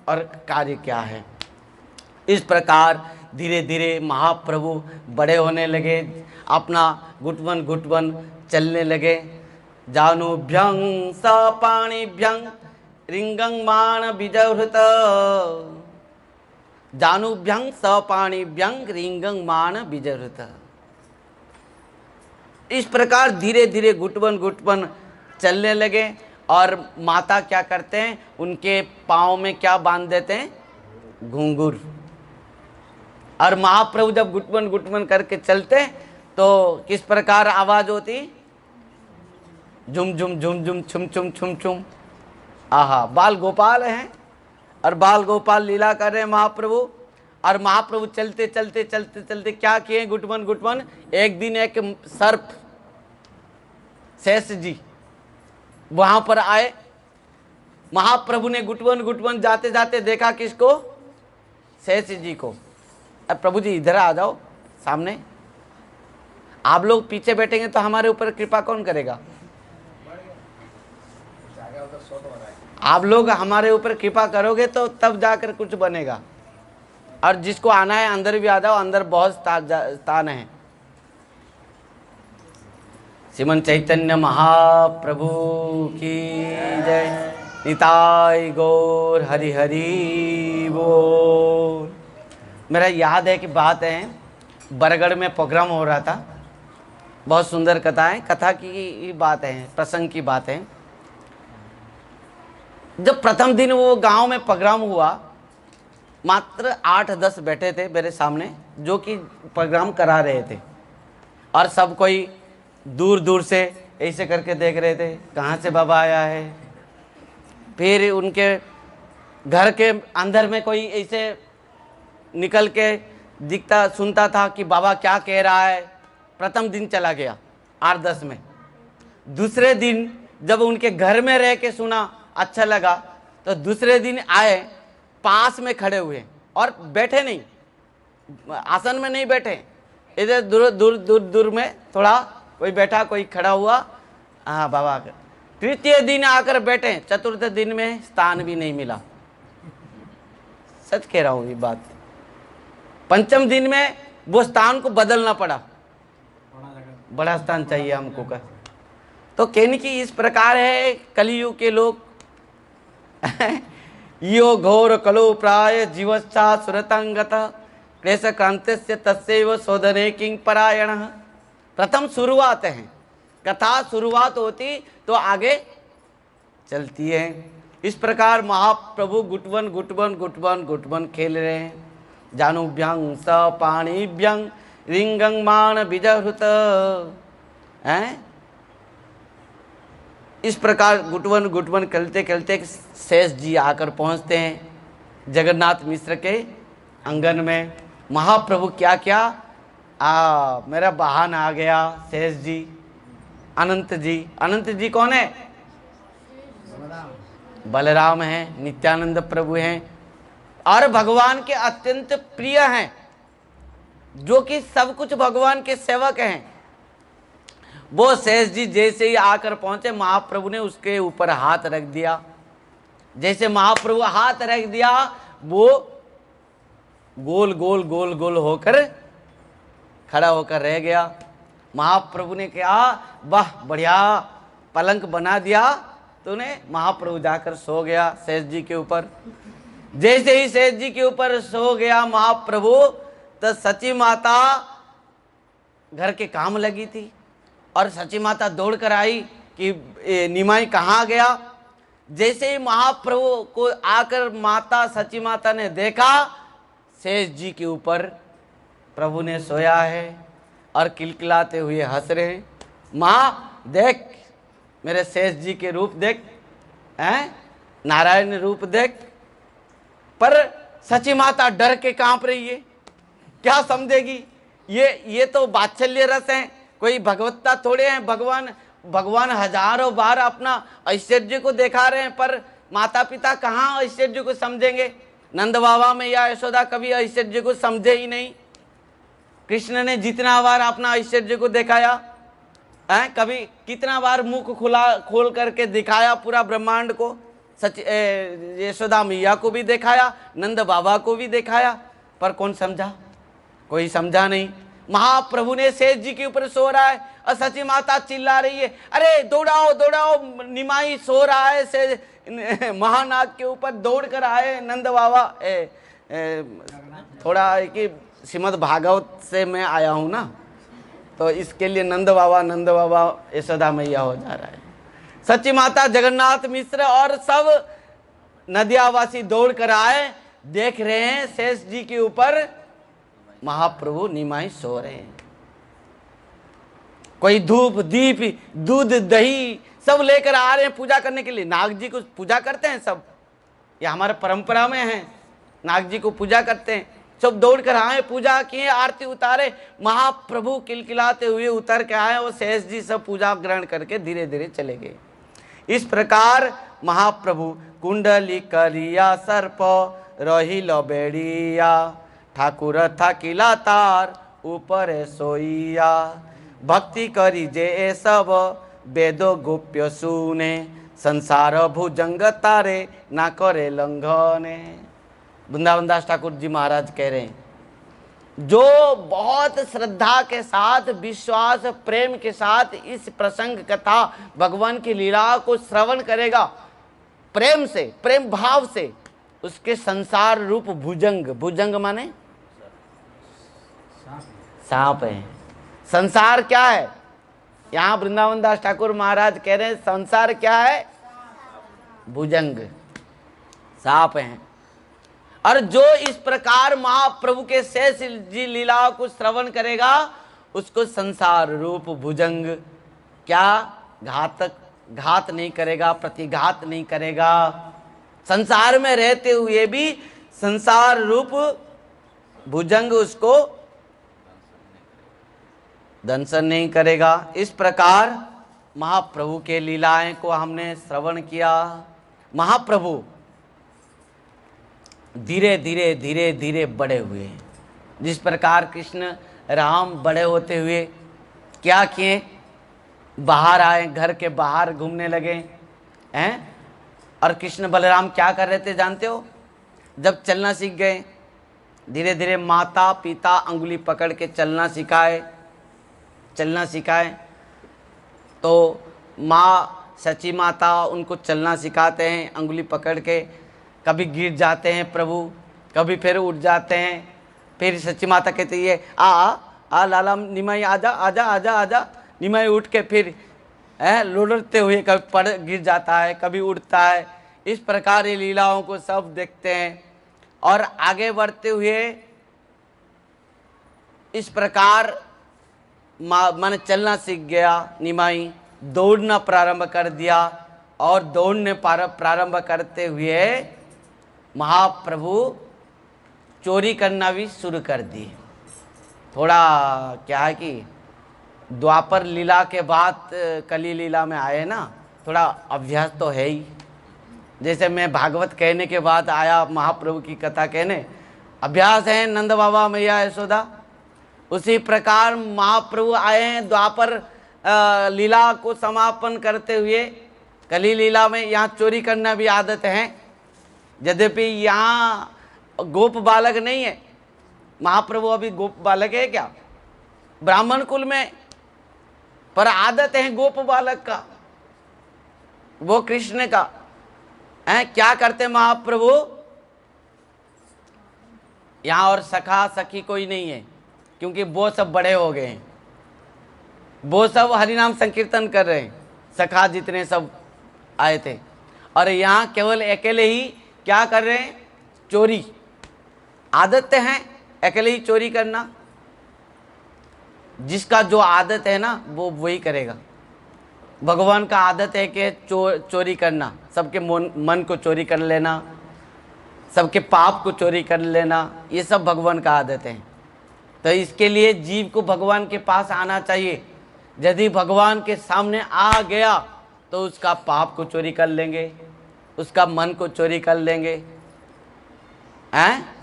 और कार्य क्या है। इस प्रकार धीरे धीरे महाप्रभु बड़े होने लगे, अपना गुटवन गुटवन चलने लगे। जानुभ्यं सपाणिभ्यं रिंगंगमान बीजहृत, जानुभ्यं सपाणिभ्यं रिंगंगमान बीजहृत। इस प्रकार धीरे धीरे घुटपन चलने लगे। और माता क्या करते हैं, उनके पाँव में क्या बांध देते हैं, घुंघरू। और महाप्रभु जब घुटपन करके चलते तो किस प्रकार आवाज होती, झुम झुम झुम झुम छुम छुम छुम छुम। आहा, बाल गोपाल हैं और बाल गोपाल लीला कर रहे हैं महाप्रभु। और महाप्रभु चलते चलते चलते चलते क्या किए, घुटपन। एक दिन एक सर्प शेष जी वहां पर आए। महाप्रभु ने घुटपन जाते जाते देखा किसको, शेष जी को। अब प्रभु जी इधर आ जाओ सामने, आप लोग पीछे बैठेंगे तो हमारे ऊपर कृपा कौन करेगा, आप लोग हमारे ऊपर कृपा करोगे तो तब जाकर कुछ बनेगा। और जिसको आना है अंदर भी आ जाओ, अंदर बहुत स्थान है। श्रीमन चैतन्य महाप्रभु की जय। निताई गौर हरि हरि बोल। मेरा याद है कि बात है, बरगढ़ में प्रोग्राम हो रहा था, बहुत सुंदर कथा है, कथा की बात है, प्रसंग की बात है। जब प्रथम दिन वो गांव में प्रोग्राम हुआ, मात्र 8-10 बैठे थे मेरे सामने जो कि प्रोग्राम करा रहे थे। और सब कोई दूर दूर से ऐसे करके देख रहे थे, कहाँ से बाबा आया है। फिर उनके घर के अंदर में कोई ऐसे निकल के दिखता, सुनता था कि बाबा क्या कह रहा है। प्रथम दिन चला गया 8-10 में। दूसरे दिन जब उनके घर में रह के सुना, अच्छा लगा, तो दूसरे दिन आए, पास में खड़े हुए और बैठे नहीं, आसन में नहीं बैठे, इधर दूर दूर दूर दूर में थोड़ा कोई बैठा, कोई खड़ा हुआ। हाँ बाबा। तृतीय दिन आकर बैठे, चतुर्थ दिन में स्थान भी नहीं मिला। सच कह रहा हूँ ये बात। पंचम दिन में वो स्थान को बदलना पड़ा, बड़ा स्थान चाहिए हमको का। तो कहने की इस प्रकार है कलियुग के लोग। यो घोर कलो प्राय जीवच्छा सुरतंगत क्लेश क्रांतिस्य तस्यैव शोधने किंग परायण। प्रथम शुरुआत है, कथा शुरुआत होती तो आगे चलती है। इस प्रकार महाप्रभु घुटपन खेल रहे हैं। जानुभ्यं स पाणिभ्यं रिंगं मान बिजहृत हैं। इस प्रकार घुटपन खेलते खेलते शेष जी आकर पहुंचते हैं जगन्नाथ मिश्र के आंगन में। महाप्रभु क्या क्या, मेरा वाहन आ गया, शेष जी, अनंत जी कौन है, बलराम हैं, नित्यानंद प्रभु हैं और भगवान के अत्यंत प्रिय हैं, जो कि सब कुछ भगवान के सेवक हैं। वो शेष जी जैसे ही आकर पहुंचे, महाप्रभु ने उसके ऊपर हाथ रख दिया। जैसे महाप्रभु हाथ रख दिया, वो गोल गोल गोल गोल होकर खड़ा होकर रह गया। महाप्रभु ने कहा, वाह बढ़िया पलंग बना दिया तूने। महाप्रभु जाकर सो गया शेष जी के ऊपर। जैसे ही शेष जी के ऊपर सो गया महाप्रभु, तो सची माता घर के काम लगी थी और सची माता दौड़ कर आई कि निमाई कहाँ गया। जैसे ही महाप्रभु को आकर माता सची माता ने देखा, शेष जी के ऊपर प्रभु ने सोया है और किलकिलाते हुए हंस रहे हैं। माँ देख, मेरे शेष जी के रूप देख, हैं, नारायण रूप देख। पर सची माता डर के कांप रही है, क्या समझेगी, ये तो वात्सल्य रस है, कोई भगवत्ता थोड़े हैं। भगवान हजारों बार अपना ऐश्वर्य को दिखा रहे हैं, पर माता पिता कहाँ ऐश्वर्य को समझेंगे। नंद बाबा में या यशोदा कभी ऐश्वर्य को समझे ही नहीं। कृष्ण ने जितना बार अपना ऐश्वर्य को दिखाया है, कभी कितना बार मुख खोल करके दिखाया पूरा ब्रह्मांड को। यशोदा मैया को भी दिखाया, नंद बाबा को भी दिखाया, पर कौन समझा, कोई समझा नहीं। महाप्रभु ने शेष जी के ऊपर सो रहा है और सची माता चिल्ला रही है, अरे दौड़ाओ दौड़ाओ, निमाई सो रहा है, से महानाग के ऊपर दौड़ कर आए नंद बाबा। थोड़ा कि श्रीमद् भागवत से मैं आया हूँ ना, तो इसके लिए नंद बाबा यशोदा मैया हो जा रहा है। सच्ची माता जगन्नाथ मिश्र और सब नदियावासी दौड़ कर आए, देख रहे हैं शेष जी के ऊपर महाप्रभु निमाई सो रहे हैं। कोई धूप दीप दूध दही सब लेकर आ रहे हैं पूजा करने के लिए। नाग जी को पूजा करते हैं सब, ये हमारे परंपरा में है, नाग जी को पूजा करते हैं। सब दौड़ कर आए, पूजा किए, आरती उतारे, महाप्रभु किलकिलाते हुए उतर के आए और शेष जी सब पूजा ग्रहण करके धीरे धीरे चले गए। इस प्रकार महाप्रभु कुंडली करिया सर्प रही बेड़िया, ठाकुर था किला तार ऊपर सोइया, भक्ति करी जे सब वेदो गोप्य सुने, संसार भुजंग तारे ना करे लंघने। वृंदावन दास ठाकुर जी महाराज कह रहे हैं, जो बहुत श्रद्धा के साथ, विश्वास प्रेम के साथ इस प्रसंग कथा भगवान की लीला को श्रवण करेगा प्रेम से, प्रेम भाव से, उसके संसार रूप भुजंग, भुजंग माने सांप है। संसार क्या है? यहां वृंदावन दास ठाकुर महाराज कह रहे हैं संसार क्या है? भुजंग, सांप है। और जो इस प्रकार महाप्रभु के शेष जी लीलाओं को श्रवण करेगा उसको संसार रूप भुजंग क्या घात नहीं करेगा, प्रतिघात नहीं करेगा। संसार में रहते हुए भी संसार रूप भुजंग उसको दंशन नहीं करेगा। इस प्रकार महाप्रभु के लीलाएं को हमने श्रवण किया। महाप्रभु धीरे धीरे धीरे धीरे बड़े हुए। जिस प्रकार कृष्ण राम बड़े होते हुए क्या किए, बाहर आए, घर के बाहर घूमने लगे हैं। और कृष्ण बलराम क्या कर रहे थे जानते हो? जब चलना सीख गए, धीरे धीरे माता पिता अंगुली पकड़ के चलना सिखाए तो माँ सची माता उनको चलना सिखाते हैं अंगुली पकड़ के। कभी गिर जाते हैं प्रभु, कभी फिर उठ जाते हैं, फिर सची माता कहती है आ लाला निमाई आजा आजा आजा आजा। निमाई उठ के फिर लुढ़कते हुए कभी गिर जाता है, कभी उठता है। इस प्रकार ये लीलाओं को सब देखते हैं और आगे बढ़ते हुए इस प्रकार मन चलना सीख गया। निमाई दौड़ना प्रारंभ कर दिया और दौड़ने प्रारंभ करते हुए महाप्रभु चोरी करना भी शुरू कर दिए। थोड़ा क्या है कि द्वापर लीला के बाद कली लीला में आए ना, थोड़ा अभ्यास तो है ही। जैसे मैं भागवत कहने के बाद आया महाप्रभु की कथा कहने, अभ्यास है नंद बाबा मैया यशोदा। उसी प्रकार महाप्रभु आए हैं द्वापर लीला को समापन करते हुए। कली लीला में यहाँ चोरी करना भी आदत है, यद्यपि यहाँ गोप बालक नहीं है। महाप्रभु अभी गोप बालक है क्या? ब्राह्मण कुल में, पर आदत है गोप बालक का, वो कृष्ण का है। क्या करते महाप्रभु? यहाँ और सखा सखी कोई नहीं है क्योंकि वो सब बड़े हो गए हैं, वो सब हरिनाम संकीर्तन कर रहे हैं। सखा जितने सब आए थे और यहाँ केवल अकेले ही क्या कर रहे हैं? चोरी। आदत है अकेले ही चोरी करना। जिसका जो आदत है ना वो वही करेगा। भगवान का आदत है कि चोरी करना, सबके मन को चोरी कर लेना, सबके पाप को चोरी कर लेना, ये सब भगवान का आदत है। तो इसके लिए जीव को भगवान के पास आना चाहिए। यदि भगवान के सामने आ गया तो उसका पाप को चोरी कर लेंगे, उसका मन को चोरी कर लेंगे हैं।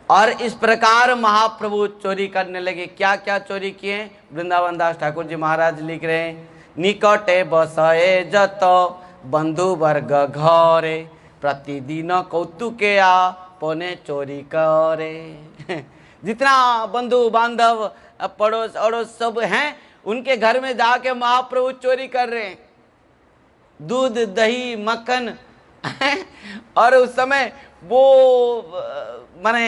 और इस प्रकार महाप्रभु चोरी करने लगे। क्या क्या चोरी किए? वृंदावन दास ठाकुर जी महाराज लिख रहे हैं, निकटे बसए जत बंधु वर्ग घरे, प्रतिदिन कौतुके आपने चोरी करे। जितना बंधु बांधव पड़ोस अड़ोस सब हैं उनके घर में जाके महाप्रभु चोरी कर रहे हैं, दूध दही मक्खन। और उस समय वो माने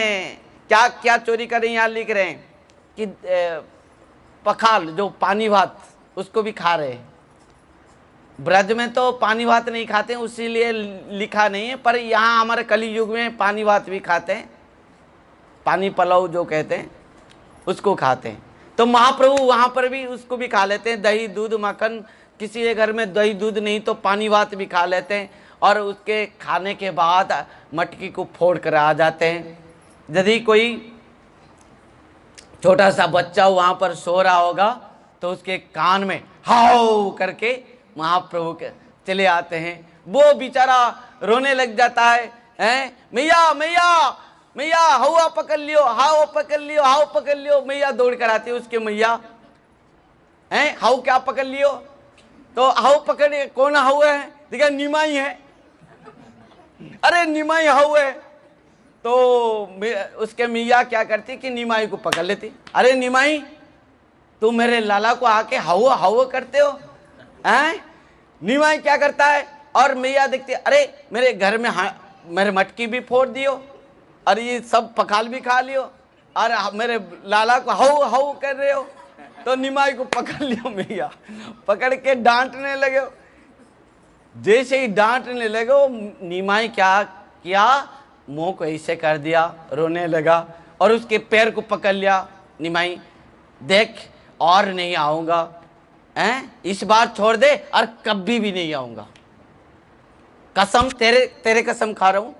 क्या क्या चोरी कर रहे हैं यहाँ लिख रहे हैं कि पखाल जो पानी भात उसको भी खा रहे हैं। ब्रज में तो पानी भात नहीं खाते हैं, उसीलिए लिखा नहीं है, पर यहाँ हमारे कली युग में पानी भात भी खाते हैं, पानी पुलाव जो कहते हैं उसको खाते हैं। तो महाप्रभु वहाँ पर भी उसको भी खा लेते हैं, दही दूध माखन। किसी के घर में दही दूध नहीं तो पानी भात भी खा लेते हैं, और उसके खाने के बाद मटकी को फोड़ कर आ जाते हैं। यदि कोई छोटा सा बच्चा वहाँ पर सो रहा होगा तो उसके कान में हाउ करके महाप्रभु के चले आते हैं, वो बेचारा रोने लग जाता है, हैं मैया मैया मैया हवा पकड़ लियो, हाउ पकड़ लियो, हाउ पकड़ लियो। मैया दौड़ कर आती है उसके, मैया हैं हाउ क्या पकड़ लियो? तो हाउ पकड़, कौन हाउ है? देखा निमाई है। अरे निमाई हाउ है। तो उसके मैया क्या करती कि निमाई को पकड़ लेती। अरे निमाई, तुम मेरे लाला को आके हाउ हाउ करते हो, हैं? निमाई क्या करता है, और मैया देखती, अरे मेरे घर में मेरे मटकी भी फोड़ दियो, और ये सब पखाल भी खा लियो, और मेरे लाला को हाउ हाउ कर रहे हो। तो निमाई को पकड़ लियो, मैया पकड़ के डांटने लगे। जैसे ही डांटने लगे, निमाई क्या किया, मुंह को ऐसे कर दिया, रोने लगा, और उसके पैर को पकड़ लिया। निमाई देख, और नहीं आऊंगा, हैं? इस बार छोड़ दे, और कभी भी नहीं आऊंगा, कसम, तेरे कसम खा रहा हूं।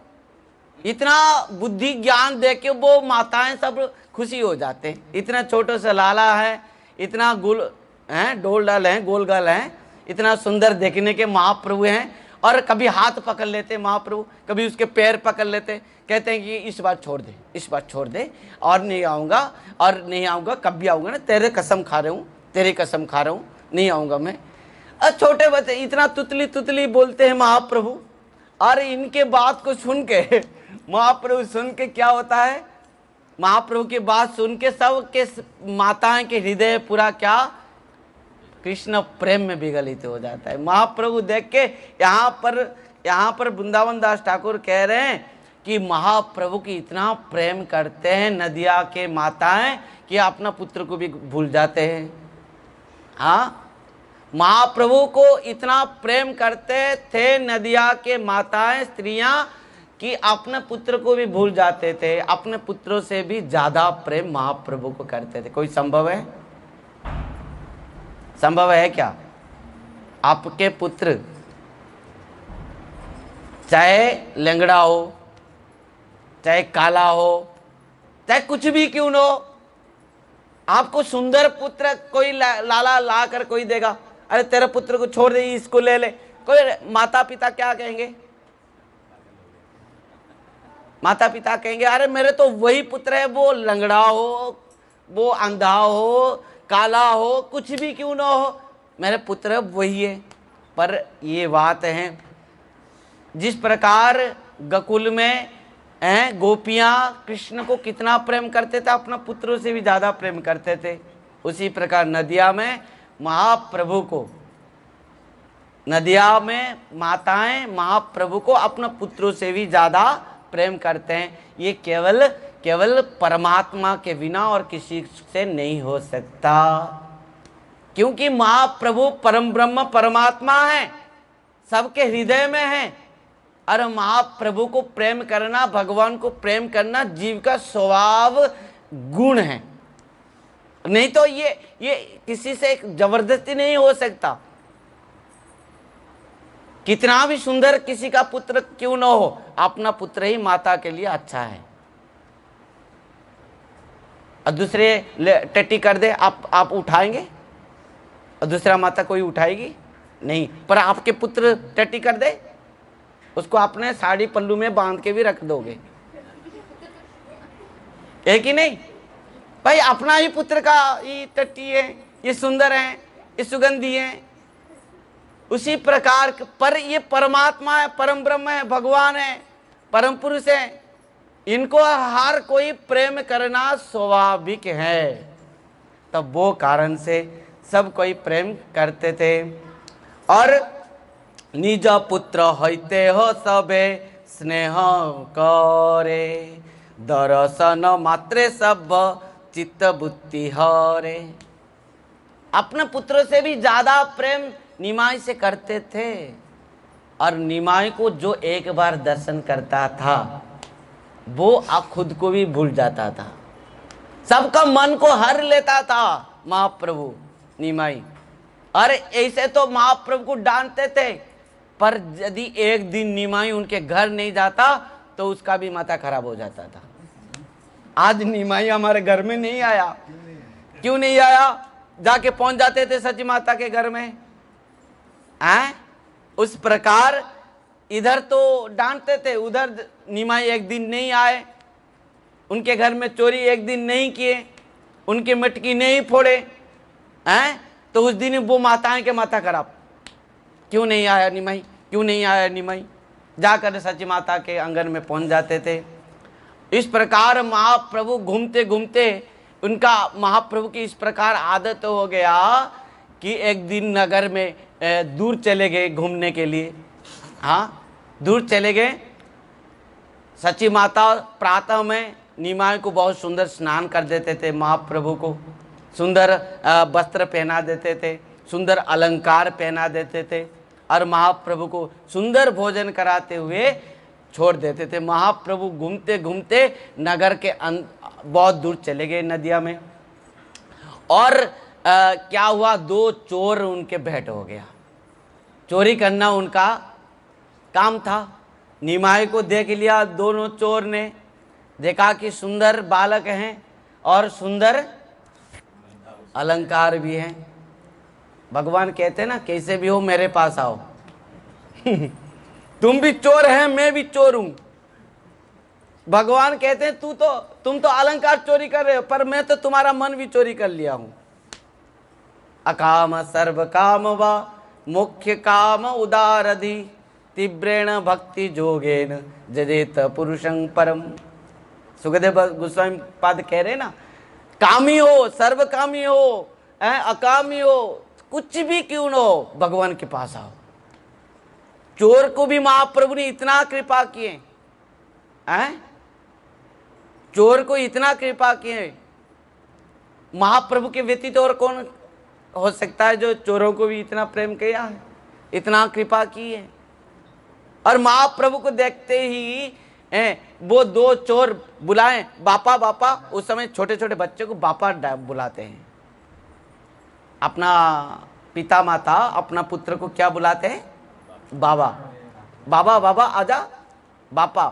इतना बुद्धि ज्ञान दे के वो माताएं सब खुशी हो जाते हैं। इतना छोटे से लाला है, इतना गुल हैं, डोल डाल हैं, गोल गाल हैं, इतना सुंदर देखने के महाप्रभु हैं, और कभी हाथ पकड़ लेते महाप्रभु, कभी उसके पैर पकड़ लेते, कहते हैं कि इस बार छोड़ दे, इस बार छोड़ दे, और नहीं आऊँगा, और नहीं आऊँगा, कभी आऊँगा ना, तेरे कसम खा रहा हूँ, तेरी कसम खा रहा हूँ, नहीं आऊँगा मैं। छोटे बच्चे इतना तुतली तुतली बोलते हैं महाप्रभु, और इनके बात को सुन के महाप्रभु सुन के क्या होता है, महाप्रभु की बात सुन के सब के माताएं के हृदय पूरा क्या कृष्ण प्रेम में विगलित हो जाता है। महाप्रभु देख के यहाँ पर वृंदावन दास ठाकुर कह रहे हैं कि महाप्रभु की इतना प्रेम करते हैं नदिया के माताएं कि अपना पुत्र को भी भूल जाते हैं। हाँ, महाप्रभु को इतना प्रेम करते थे नदिया के माताएं, स्त्रियां, कि अपने पुत्र को भी भूल जाते थे। अपने पुत्रों से भी ज्यादा प्रेम महाप्रभु को करते थे। कोई संभव है? संभव है क्या? आपके पुत्र चाहे लंगड़ा हो, चाहे काला हो, चाहे कुछ भी क्यों न हो, आपको सुंदर पुत्र कोई लाला ला कर कोई देगा, अरे तेरे पुत्र को छोड़ दे, इसको ले ले, कोई माता पिता क्या कहेंगे? माता पिता कहेंगे अरे मेरे तो वही पुत्र है, वो लंगड़ा हो, वो अंधा हो, काला हो, कुछ भी क्यों ना हो, मेरे पुत्र वही है। पर ये बात है, जिस प्रकार गोकुल में गोपियां कृष्ण को कितना प्रेम करते थे, अपना पुत्रों से भी ज़्यादा प्रेम करते थे, उसी प्रकार नदिया में महाप्रभु को, नदिया में माताएं महाप्रभु को अपना पुत्रों से भी ज़्यादा प्रेम करते हैं। ये केवल परमात्मा के बिना और किसी से नहीं हो सकता, क्योंकि महाप्रभु परम ब्रह्म परमात्मा है, सबके हृदय में है। और महाप्रभु को प्रेम करना, भगवान को प्रेम करना जीव का स्वभाव गुण है, नहीं तो ये किसी से जबरदस्ती नहीं हो सकता। कितना भी सुंदर किसी का पुत्र क्यों न हो, अपना पुत्र ही माता के लिए अच्छा है। और दूसरे टट्टी कर दे, आप उठाएंगे? और दूसरा माता कोई उठाएगी नहीं। पर आपके पुत्र टट्टी कर दे, उसको आपने साड़ी पल्लू में बांध के भी रख दोगे, है कि नहीं भाई? अपना ही पुत्र का ये टट्टी है, ये सुंदर है, ये सुगंधी है। उसी प्रकार पर ये परमात्मा है, परम ब्रह्म है, भगवान है, परम पुरुष है, इनको हर कोई प्रेम करना स्वाभाविक है। तब वो कारण से सब कोई प्रेम करते थे। और निज पुत्र होते हो सबे स्नेह करे, दर्शन मात्रे सब चित्त बुद्धि हरे। अपने पुत्र से भी ज्यादा प्रेम निमाई से करते थे। और निमाई को जो एक बार दर्शन करता था वो खुद को भी भूल जाता था, सबका मन को हर लेता था महाप्रभु निमाई। और ऐसे तो महाप्रभु को डांटते थे, पर यदि एक दिन निमाई उनके घर नहीं जाता तो उसका भी माथा खराब हो जाता था। आज निमाई हमारे घर में नहीं आया, क्यों नहीं आया? जाके पहुंच जाते थे सची माता के घर में। उस प्रकार इधर तो डांटते थे, उधर निमाई एक दिन नहीं आए, उनके घर में चोरी एक दिन नहीं किए, उनकी मटकी नहीं फोड़े, तो उस दिन वो माताएं के माथा खराब, क्यों नहीं आया निमाई, क्यों नहीं आया निमाई। जाकर सची माता के आंगन में पहुंच जाते थे। इस प्रकार महाप्रभु घूमते घूमते, उनका महाप्रभु की इस प्रकार आदत हो गया कि एक दिन नगर में दूर चले गए घूमने के लिए। हाँ, दूर चले गए। सची माता प्रातः में निमाई को बहुत सुंदर स्नान कर देते थे, महाप्रभु को सुंदर वस्त्र पहना देते थे, सुंदर अलंकार पहना देते थे और महाप्रभु को सुंदर भोजन कराते हुए छोड़ देते थे। महाप्रभु घूमते घूमते नगर के बहुत दूर चले गए नदिया में। और क्या हुआ, दो चोर उनके भेंट हो गया। चोरी करना उनका काम था। निमाई को देख लिया दोनों चोर ने, देखा कि सुंदर बालक हैं और सुंदर अलंकार भी हैं। भगवान कहते ना, कैसे भी हो मेरे पास आओ। तुम भी चोर हैं, मैं भी चोर हूं। भगवान कहते हैं तुम तो अलंकार चोरी कर रहे हो, पर मैं तो तुम्हारा मन भी चोरी कर लिया हूं। अकाम सर्व काम वा मुख्य काम उदारधि तीव्रेण भक्ति जोगेन जजेत पुरुषं परम। सुखदेव गोस्वामी पाद कह रहे ना, कामी हो, सर्व कामी हो, अकामी हो, कुछ भी क्यों न हो, भगवान के पास आओ। चोर को भी महाप्रभु ने इतना कृपा किए, चोर को इतना कृपा किए। महाप्रभु के व्यतीत और कौन हो सकता है जो चोरों को भी इतना प्रेम किया है, इतना कृपा की है। और महाप्रभु को देखते ही वो दो चोर बुलाए, बापा बापा। उस समय छोटे छोटे बच्चे को बापा बुलाते हैं। अपना पिता माता अपना पुत्र को क्या बुलाते हैं? बाबा। बाबा बाबा आजा, बापा।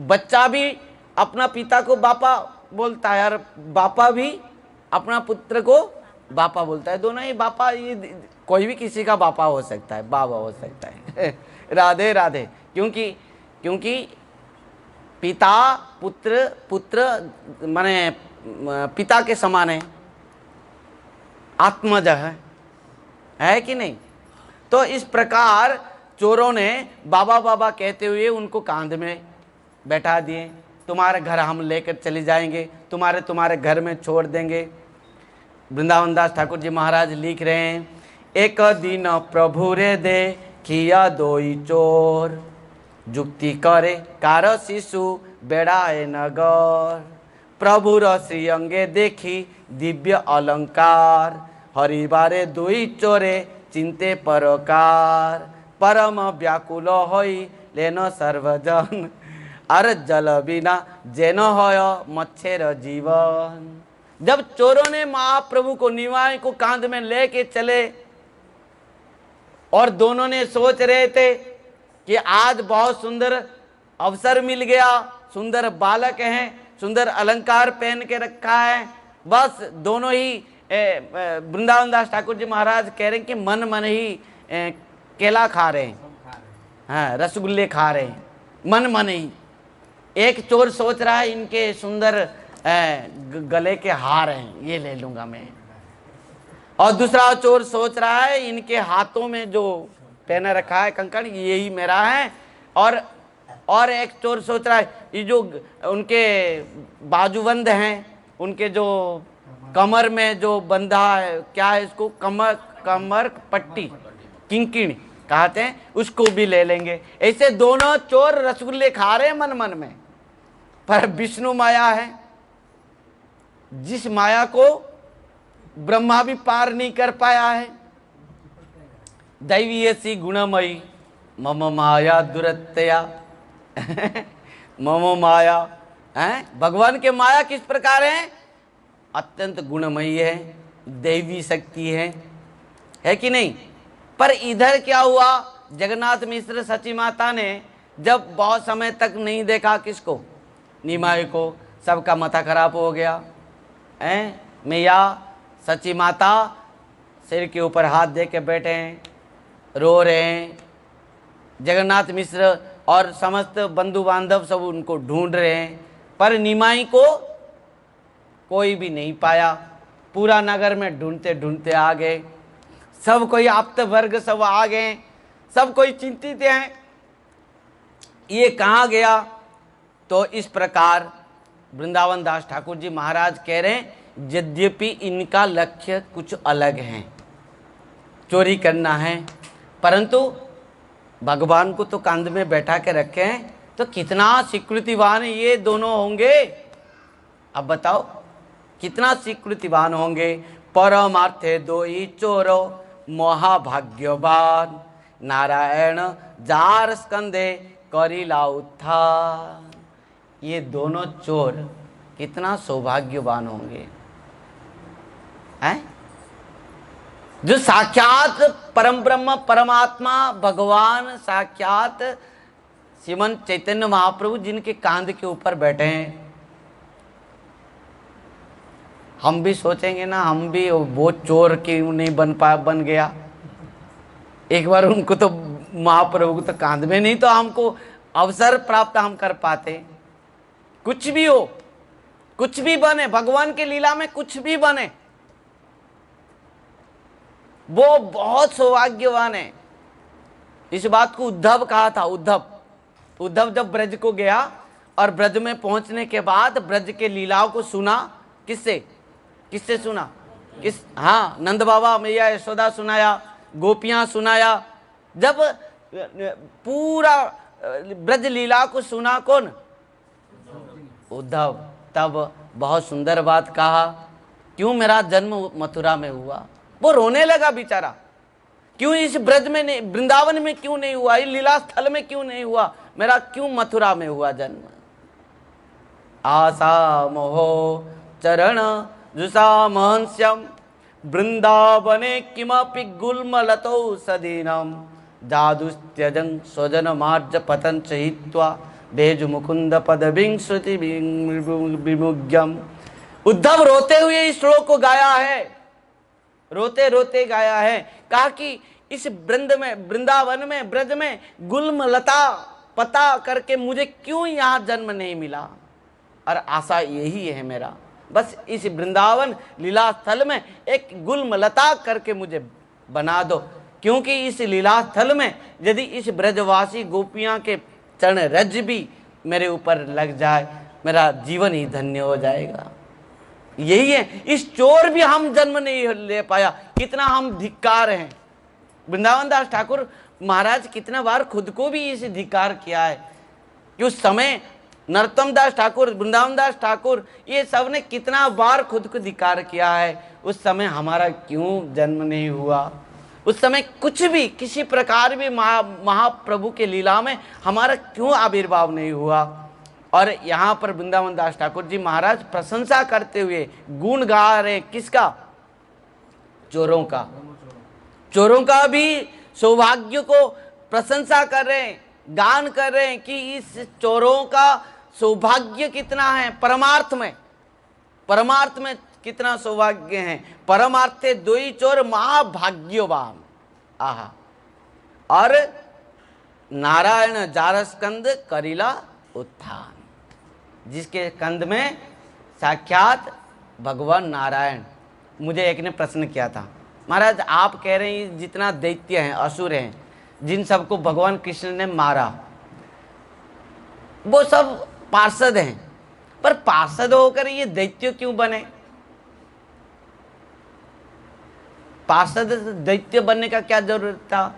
बच्चा भी अपना पिता को बापा बोलता है और बापा भी अपना पुत्र को बापा बोलता है। दोनों ही बापा, ये कोई भी किसी का बापा हो सकता है, बाबा हो सकता है। राधे राधे। क्योंकि पिता पुत्र माने पिता के समान है, आत्मज है कि नहीं? तो इस प्रकार चोरों ने बाबा बाबा कहते हुए उनको कांध में बैठा दिए। तुम्हारे घर हम लेकर चले जाएंगे, तुम्हारे घर में छोड़ देंगे। वृंदावन दास ठाकुर जी महाराज लिख रहे हैं, एक दिन प्रभु रे दे किया दोई चोर, जुक्ति करे कार शिशु बेड़ाए नगर। प्रभु र श्री अंगे देखी दिव्य अलंकार, हरिबारे दुई चोरे चिंते परकार। परम व्याकुल होई लेनो सर्वजन, अर जल बिना जेन होय मच्छेर जीवन। जब चोरों ने महाप्रभु को निमाई को कांध में लेके चले और दोनों ने सोच रहे थे कि आज बहुत सुंदर अवसर मिल गया, सुंदर बालक हैं, सुंदर अलंकार पहन के रखा है, बस दोनों ही वृंदावन दास ठाकुर जी महाराज कह रहे हैं कि मन मन ही केला खा रहे हैं, हाँ रसगुल्ले खा रहे हैं, मन मन ही। एक चोर सोच रहा है इनके सुंदर गले के हार हैं, ये ले लूंगा मैं। और दूसरा चोर सोच रहा है इनके हाथों में जो पहना रखा है कंकण, यही मेरा है। और एक चोर सोच रहा है ये जो उनके बाजूबंद हैं, उनके जो कमर में जो बंधा है, क्या है इसको, कमर पट्टी, किंकिणी कहते हैं, उसको भी ले लेंगे। ऐसे दोनों चोर रसगुल्ले खा रहे हैं मन मन में। पर विष्णु माया है, जिस माया को ब्रह्मा भी पार नहीं कर पाया है। दैवी ऐसी गुणमयी मम माया दुरत्या मम माया है। भगवान के माया किस प्रकार है? अत्यंत गुणमयी है, दैवी शक्ति है कि नहीं? पर इधर क्या हुआ, जगन्नाथ मिश्र सची माता ने जब बहुत समय तक नहीं देखा किसको, निमाई को, सबका माथा खराब हो गया है। मैया सची माता सिर के ऊपर हाथ दे के बैठे हैं, रो रहे हैं। जगन्नाथ मिश्र और समस्त बंधु बांधव सब उनको ढूंढ रहे हैं, पर निमाई को कोई भी नहीं पाया। पूरा नगर में ढूंढते ढूंढते आ गए, सब कोई आप्त वर्ग सब आ गए, सब कोई चिंतित हैं, ये कहाँ गया? तो इस प्रकार वृंदावन दास ठाकुर जी महाराज कह रहे हैं, यद्यपि इनका लक्ष्य कुछ अलग है, चोरी करना है, परंतु भगवान को तो कांध में बैठा के रखे हैं, तो कितना स्वीकृतिवान ये दोनों होंगे। अब बताओ कितना स्वीकृतिवान होंगे। परमार्थे दो ही चोरो महाभाग्यवान, नारायण जार स्कंदे करिला उत्थान। ये दोनों चोर कितना सौभाग्यवान होंगे हैं? जो साक्षात परम ब्रह्म परमात्मा भगवान साक्षात श्रीमन चैतन्य महाप्रभु जिनके कांध के ऊपर बैठे हैं। हम भी सोचेंगे ना, हम भी वो चोर क्यों नहीं बन गया। एक बार उनको तो महाप्रभु को तो कांध में नहीं तो हमको अवसर प्राप्त हम कर पाते। कुछ भी हो, कुछ भी बने, भगवान की लीला में कुछ भी बने, वो बहुत सौभाग्यवान है। इस बात को उद्धव कहा था। उद्धव जब ब्रज को गया और ब्रज में पहुंचने के बाद ब्रज के लीलाओं को सुना, किससे सुना? हाँ, नंद बाबा मैया यशोदा सुनाया, गोपियां सुनाया। जब पूरा ब्रज लीला को सुना कौन? उद्धव। तब बहुत सुंदर बात कहा, क्यों मेरा जन्म मथुरा में हुआ? वो रोने लगा बेचारा, क्यों इस ब्रज में नहीं, वृंदावन में क्यों नहीं हुआ, इस लीला स्थल में क्यों नहीं हुआ, मेरा क्यों मथुरा में हुआ जन्म? आशा मोहो चरण जुषा महंस्यम वृंदावने किमपि गुल्मलतो सदीनम जादुस्त्यजं स्वजन मार्ज पतन चहित्वा भेजु मुकुंद पदबिं श्रुति विमुग्यम। उद्धव रोते हुए इस श्लोक को गाया है, रोते रोते गाया है। कहा कि इस वृंदावन में ब्रज में गुल्म लता पता करके मुझे क्यों यहाँ जन्म नहीं मिला, और आशा यही है मेरा, बस इस वृंदावन लीला स्थल में एक गुल्म लता करके मुझे बना दो, क्योंकि इस लीला स्थल में यदि इस ब्रजवासी गोपियां के चरण रज भी मेरे ऊपर लग जाए, मेरा जीवन ही धन्य हो जाएगा। यही है, इस चोर भी हम जन्म नहीं ले पाया, कितना हम धिक्कार हैं। वृंदावन दास ठाकुर महाराज कितना बार खुद को भी इसे धिक्कार किया है कि उस समय नरोत्तम दास ठाकुर, वृंदावन दास ठाकुर, ये सब ने कितना बार खुद को धिक्कार किया है। उस समय हमारा क्यों जन्म नहीं हुआ, उस समय कुछ भी किसी प्रकार भी महाप्रभु के लीला में हमारा क्यों आविर्भाव नहीं हुआ। और यहाँ पर वृंदावन दास ठाकुर जी महाराज प्रशंसा करते हुए गुण गा रहे, किसका? चोरों का। चोरों का भी सौभाग्य को प्रशंसा कर रहे हैं, गान कर रहे हैं कि इस चोरों का सौभाग्य कितना है, परमार्थ में कितना सौभाग्य है। परमार्थे दो ही चोर महाभाग्यवान। आहा। और नारायण जारस्कंद करिला उत्थान, जिसके कंध में साक्षात भगवान नारायण। मुझे एक ने प्रश्न किया था, महाराज आप कह रहे हैं जितना दैत्य हैं, असुर हैं, जिन सबको भगवान कृष्ण ने मारा, वो सब पार्षद हैं, पर पार्षद होकर ये दैत्य क्यों बने? पार्षद दैत्य बनने का क्या जरूरत था?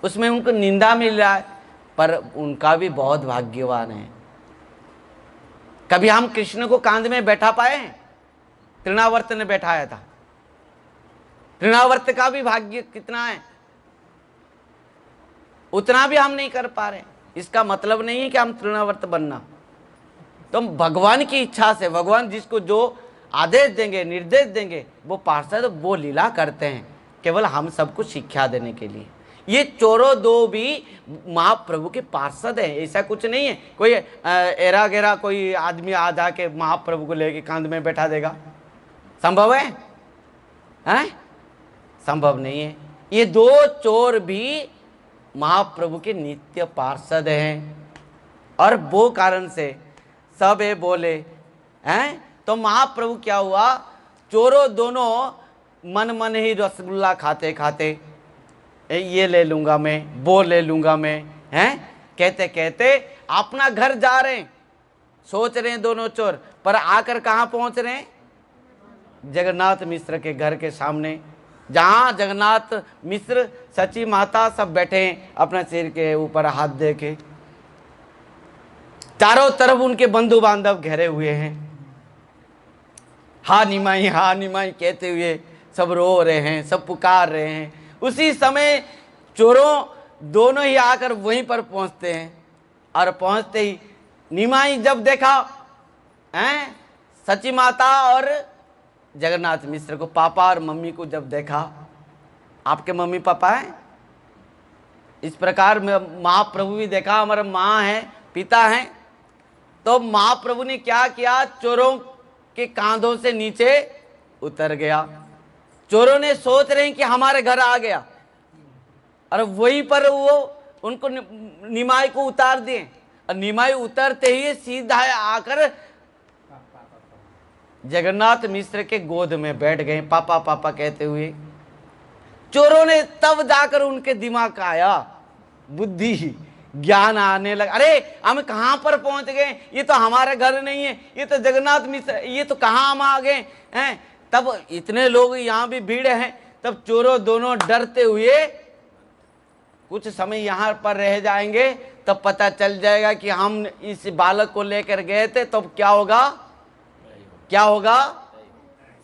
उसमें उनको निंदा मिल रहा है, पर उनका भी बहुत भाग्यवान है। कभी हम कृष्ण को कांध में बैठा पाए हैं? तृणावर्त ने बैठाया था। तृणावर्त का भी भाग्य कितना है, उतना भी हम नहीं कर पा रहे। इसका मतलब नहीं है कि हम तृणावर्त बनना। तो भगवान की इच्छा से, भगवान जिसको जो आदेश देंगे, निर्देश देंगे, वो पार्षद वो लीला करते हैं, केवल हम सबको शिक्षा देने के लिए। ये चोरों दो भी महाप्रभु के पार्षद हैं, ऐसा कुछ नहीं है कोई एरा गेरा कोई आदमी आ जाके महाप्रभु को लेके कांध में बैठा देगा। संभव है? हैं? संभव नहीं है। ये दो चोर भी महाप्रभु के नित्य पार्षद हैं, और वो कारण से सब ये बोले हैं। तो महाप्रभु क्या हुआ, चोरों दोनों मन मन ही रसगुल्ला खाते खाते ये ले लूंगा मैं, वो ले लूंगा मैं, हैं कहते कहते अपना घर जा रहे हैं। सोच रहे हैं दोनों चोर, पर आकर कहाँ पहुंच रहे हैं? जगन्नाथ मिश्र के घर के सामने, जहाँ जगन्नाथ मिश्र, सची माता सब बैठे हैं अपने सिर के ऊपर हाथ दे के। चारों तरफ उनके बंधु बांधव घेरे हुए हैं। हाँ निमाई कहते हुए सब रो रहे हैं, सब पुकार रहे हैं। उसी समय चोरों दोनों ही आकर वहीं पर पहुंचते हैं, और पहुंचते ही निमाई जब देखा हैं, सची माता और जगन्नाथ मिश्र को, पापा और मम्मी को जब देखा, आपके मम्मी पापा हैं, इस प्रकार महाप्रभु भी देखा हमारा माँ है, पिता हैं। तो महाप्रभु ने क्या किया, चोरों के कांधों से नीचे उतर गया। चोरों ने सोच रहे हैं कि हमारे घर आ गया, और वहीं पर वो उनको निमाई को उतार दिए, और निमाई उतरते ही सीधा आकर जगन्नाथ मिश्र के गोद में बैठ गए, पापा पापा कहते हुए। चोरों ने तब जाकर उनके दिमाग का आया, बुद्धि ज्ञान आने लगा, अरे हम कहाँ पर पहुंच गए, ये तो हमारा घर नहीं है, ये तो जगन्नाथ मिश्र, ये तो कहाँ हम आ गए हैं। तब इतने लोग यहाँ भी भीड़ हैं। तब चोरों दोनों डरते हुए कुछ समय यहाँ पर रह जाएंगे, तब पता चल जाएगा कि हम इस बालक को लेकर गए थे। तब क्या होगा, क्या होगा?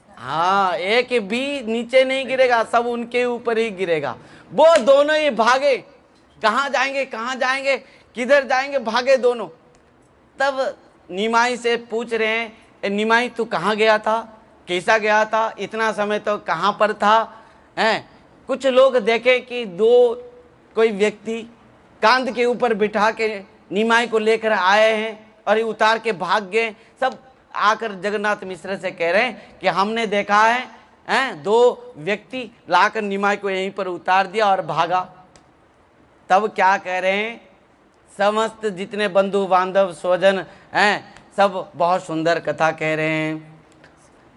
हाँ, एक भी नीचे नहीं गिरेगा, सब उनके ऊपर ही गिरेगा। वो दोनों ही भागे, कहाँ जाएंगे, कहाँ जाएंगे, किधर जाएंगे, भागे दोनों। तब निमाई से पूछ रहे हैं, निमाई तू कहाँ गया था, कैसा गया था, इतना समय तो कहाँ पर था? हैं? कुछ लोग देखे कि दो कोई व्यक्ति कांध के ऊपर बिठा के निमाई को लेकर आए हैं, और ये उतार के भाग गए। सब आकर जगन्नाथ मिश्र से कह रहे हैं कि हमने देखा है, दो व्यक्ति लाकर निमाई को यहीं पर उतार दिया और भागा। तब क्या कह रहे हैं, समस्त जितने बंधु बांधव स्वजन हैं, सब बहुत सुंदर कथा कह रहे हैं।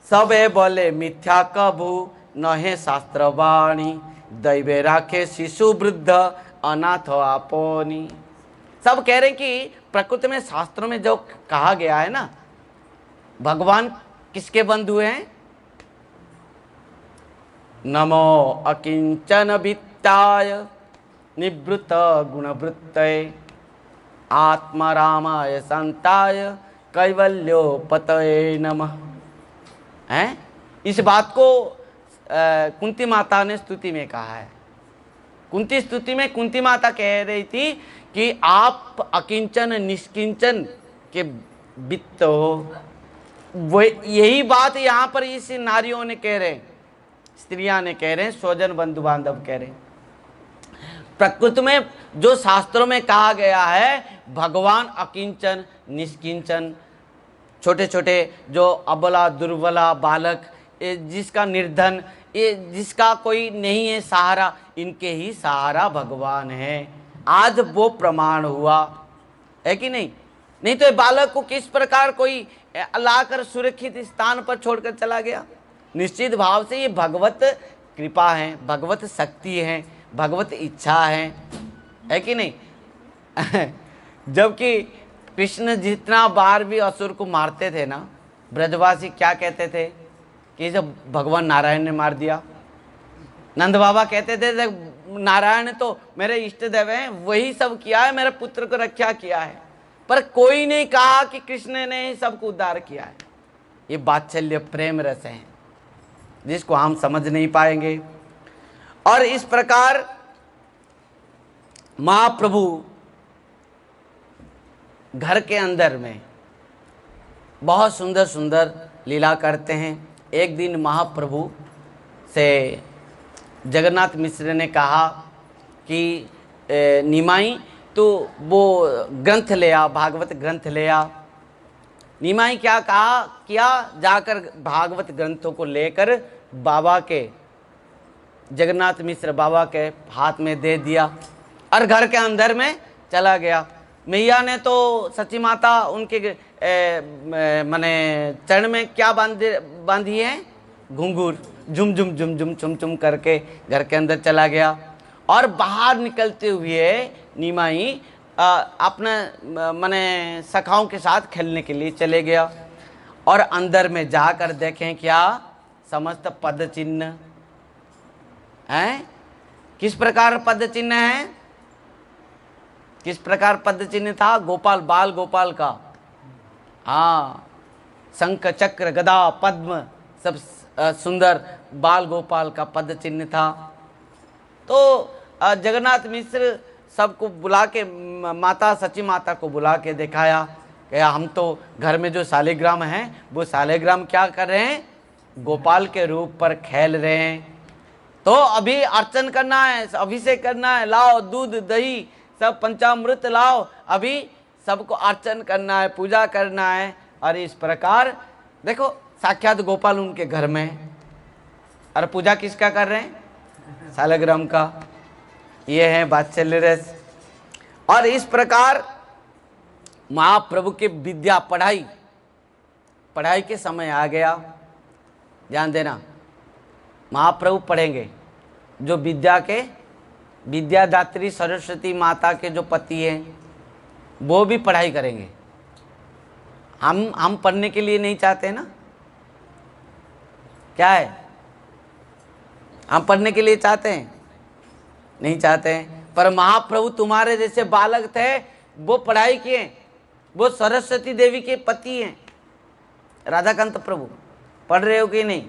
सब ये बोले मिथ्या कभू नहे शास्त्रवाणी, दैवे राखे शिशु वृद्ध अनाथ आपोनी। सब कह रहे हैं कि प्रकृति में, शास्त्रों में जो कहा गया है ना, भगवान किसके बंधु हैं? नमो अकिंचन वित्ताय निवृत्त गुणवृत्तये आत्मा रामाय संताय कैवल्योपतये नमः। हैं? इस बात को कुंती माता ने स्तुति में कहा है। कुंती स्तुति में कुंती माता कह रही थी कि आप अकिंचन निष्किंचन के वित्त हो। वो यही बात यहाँ पर इस नारियों ने कह रहे हैं, स्त्रियां ने कह रहे हैं, स्वजन बंधु बांधव कह रहे हैं। प्रकृति में जो शास्त्रों में कहा गया है, भगवान अकिंचन निष्किंचन, छोटे छोटे जो अबला दुर्बला बालक, जिसका निर्धन, ये जिसका कोई नहीं है सहारा, इनके ही सहारा भगवान है। आज वो प्रमाण हुआ है कि नहीं? नहीं तो ये बालक को किस प्रकार कोई लाकर सुरक्षित स्थान पर छोड़कर चला गया? निश्चित भाव से ये भगवत कृपा है, भगवत शक्ति है, भगवत इच्छा है कि नहीं? जबकि कृष्ण जितना बार भी असुर को मारते थे ना, ब्रजवासी क्या कहते थे कि जब भगवान नारायण ने मार दिया। नंद बाबा कहते थे नारायण तो मेरे इष्ट देव हैं, वही सब किया है, मेरे पुत्र को रक्षा किया है। पर कोई नहीं कहा कि कृष्ण ने ही सबको उद्धार किया है। ये वात्सल्य प्रेम रस है जिसको हम समझ नहीं पाएंगे। और इस प्रकार महाप्रभु घर के अंदर में बहुत सुंदर सुंदर लीला करते हैं। एक दिन महाप्रभु से जगन्नाथ मिश्र ने कहा कि निमाई तो वो ग्रंथ ले आ, भागवत ग्रंथ ले आ। निमाई क्या कहा किया, जाकर भागवत ग्रंथों को लेकर बाबा के, जगन्नाथ मिश्र बाबा के हाथ में दे दिया और घर के अंदर में चला गया। मैया ने तो सची माता उनके माने चरण में क्या बांधी है, घुंघरू, झुम झुम झुम झुम चुम चुम करके घर के अंदर चला गया। और बाहर निकलते हुए निमाई अपने माने सखाओं के साथ खेलने के लिए चले गया। और अंदर में जाकर देखें क्या, समस्त पद चिन्ह हैं। किस प्रकार पद चिन्ह है, किस प्रकार पद चिन्ह था, गोपाल, बाल गोपाल का, हाँ, शंख चक्र गदा पद्म सब सुंदर बाल गोपाल का पद चिन्ह था। तो जगन्नाथ मिश्र सबको बुला के, माता सची माता को बुला के दिखाया कि हम तो घर में जो शालिग्राम हैं वो शालिग्राम क्या कर रहे हैं, गोपाल के रूप पर खेल रहे हैं। तो अभी अर्चन करना है, अभिषेक करना है, लाओ दूध दही सब पंचामृत लाओ, अभी सबको अर्चन करना है, पूजा करना है। और इस प्रकार देखो साक्षात गोपाल उनके घर में है और पूजा किसका कर रहे हैं, शालिग्राम का। ये है वात्सल्य रस। और इस प्रकार महाप्रभु के विद्या पढ़ाई के समय आ गया। ध्यान देना, महाप्रभु पढ़ेंगे, जो विद्यादात्री सरस्वती माता के जो पति हैं वो भी पढ़ाई करेंगे। हम पढ़ने के लिए नहीं चाहते ना, क्या है, हम पढ़ने के लिए चाहते हैं, नहीं चाहते हैं। पर महाप्रभु तुम्हारे जैसे बालक थे, वो पढ़ाई किए, वो सरस्वती देवी के पति हैं। राधाकांत प्रभु पढ़ रहे हो कि नहीं,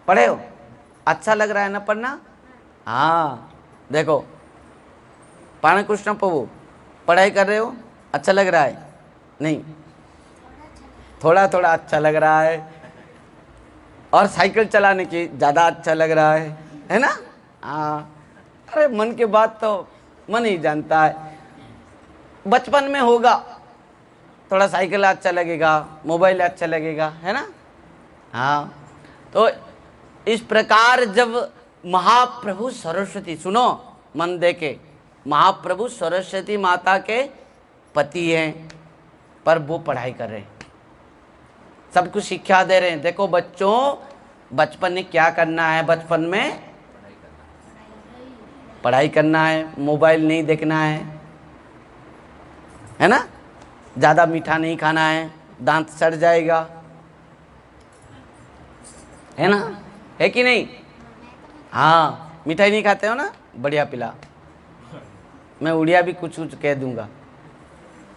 पढ़े हो, अच्छा लग रहा है ना पढ़ना। हाँ देखो, पारण कृष्ण प्रभु पढ़ाई कर रहे हो, अच्छा लग रहा है, नहीं थोड़ा थोड़ा अच्छा लग रहा है। और साइकिल चलाने की ज़्यादा अच्छा लग रहा है ना। हाँ, अरे मन की बात तो मन ही जानता है। बचपन में होगा थोड़ा साइकिल अच्छा लगेगा, मोबाइल अच्छा लगेगा, है ना। हाँ, तो इस प्रकार जब महाप्रभु सरस्वती, सुनो मन दे के, महाप्रभु सरस्वती माता के पति हैं, पर वो पढ़ाई कर रहे हैं, सबको शिक्षा दे रहे हैं। देखो बच्चों, बचपन में क्या करना है, बचपन में पढ़ाई करना है, मोबाइल नहीं देखना है ना, ज़्यादा मीठा नहीं खाना है, दांत सड़ जाएगा, है ना, है कि नहीं। हाँ, मिठाई नहीं खाते हो ना, बढ़िया पिला, मैं उड़िया भी कुछ कुछ कह दूंगा।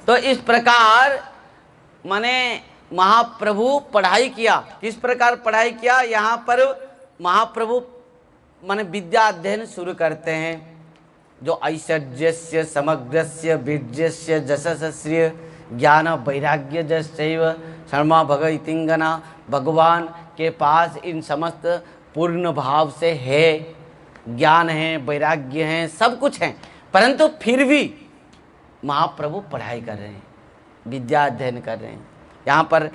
तो इस प्रकार माने महाप्रभु पढ़ाई किया। किस प्रकार पढ़ाई किया, यहाँ पर महाप्रभु माने विद्या अध्ययन शुरू करते हैं। जो ऐश्वर्यस्य समग्रस्य वीर्यस्य जशस्य ज्ञान वैराग्य जैव शर्मा भगवतिंगना, भगवान के पास इन समस्त पूर्ण भाव से है, ज्ञान है, वैराग्य है, सब कुछ है, परंतु फिर भी महाप्रभु पढ़ाई कर रहे हैं, विद्या अध्ययन कर रहे हैं। यहाँ पर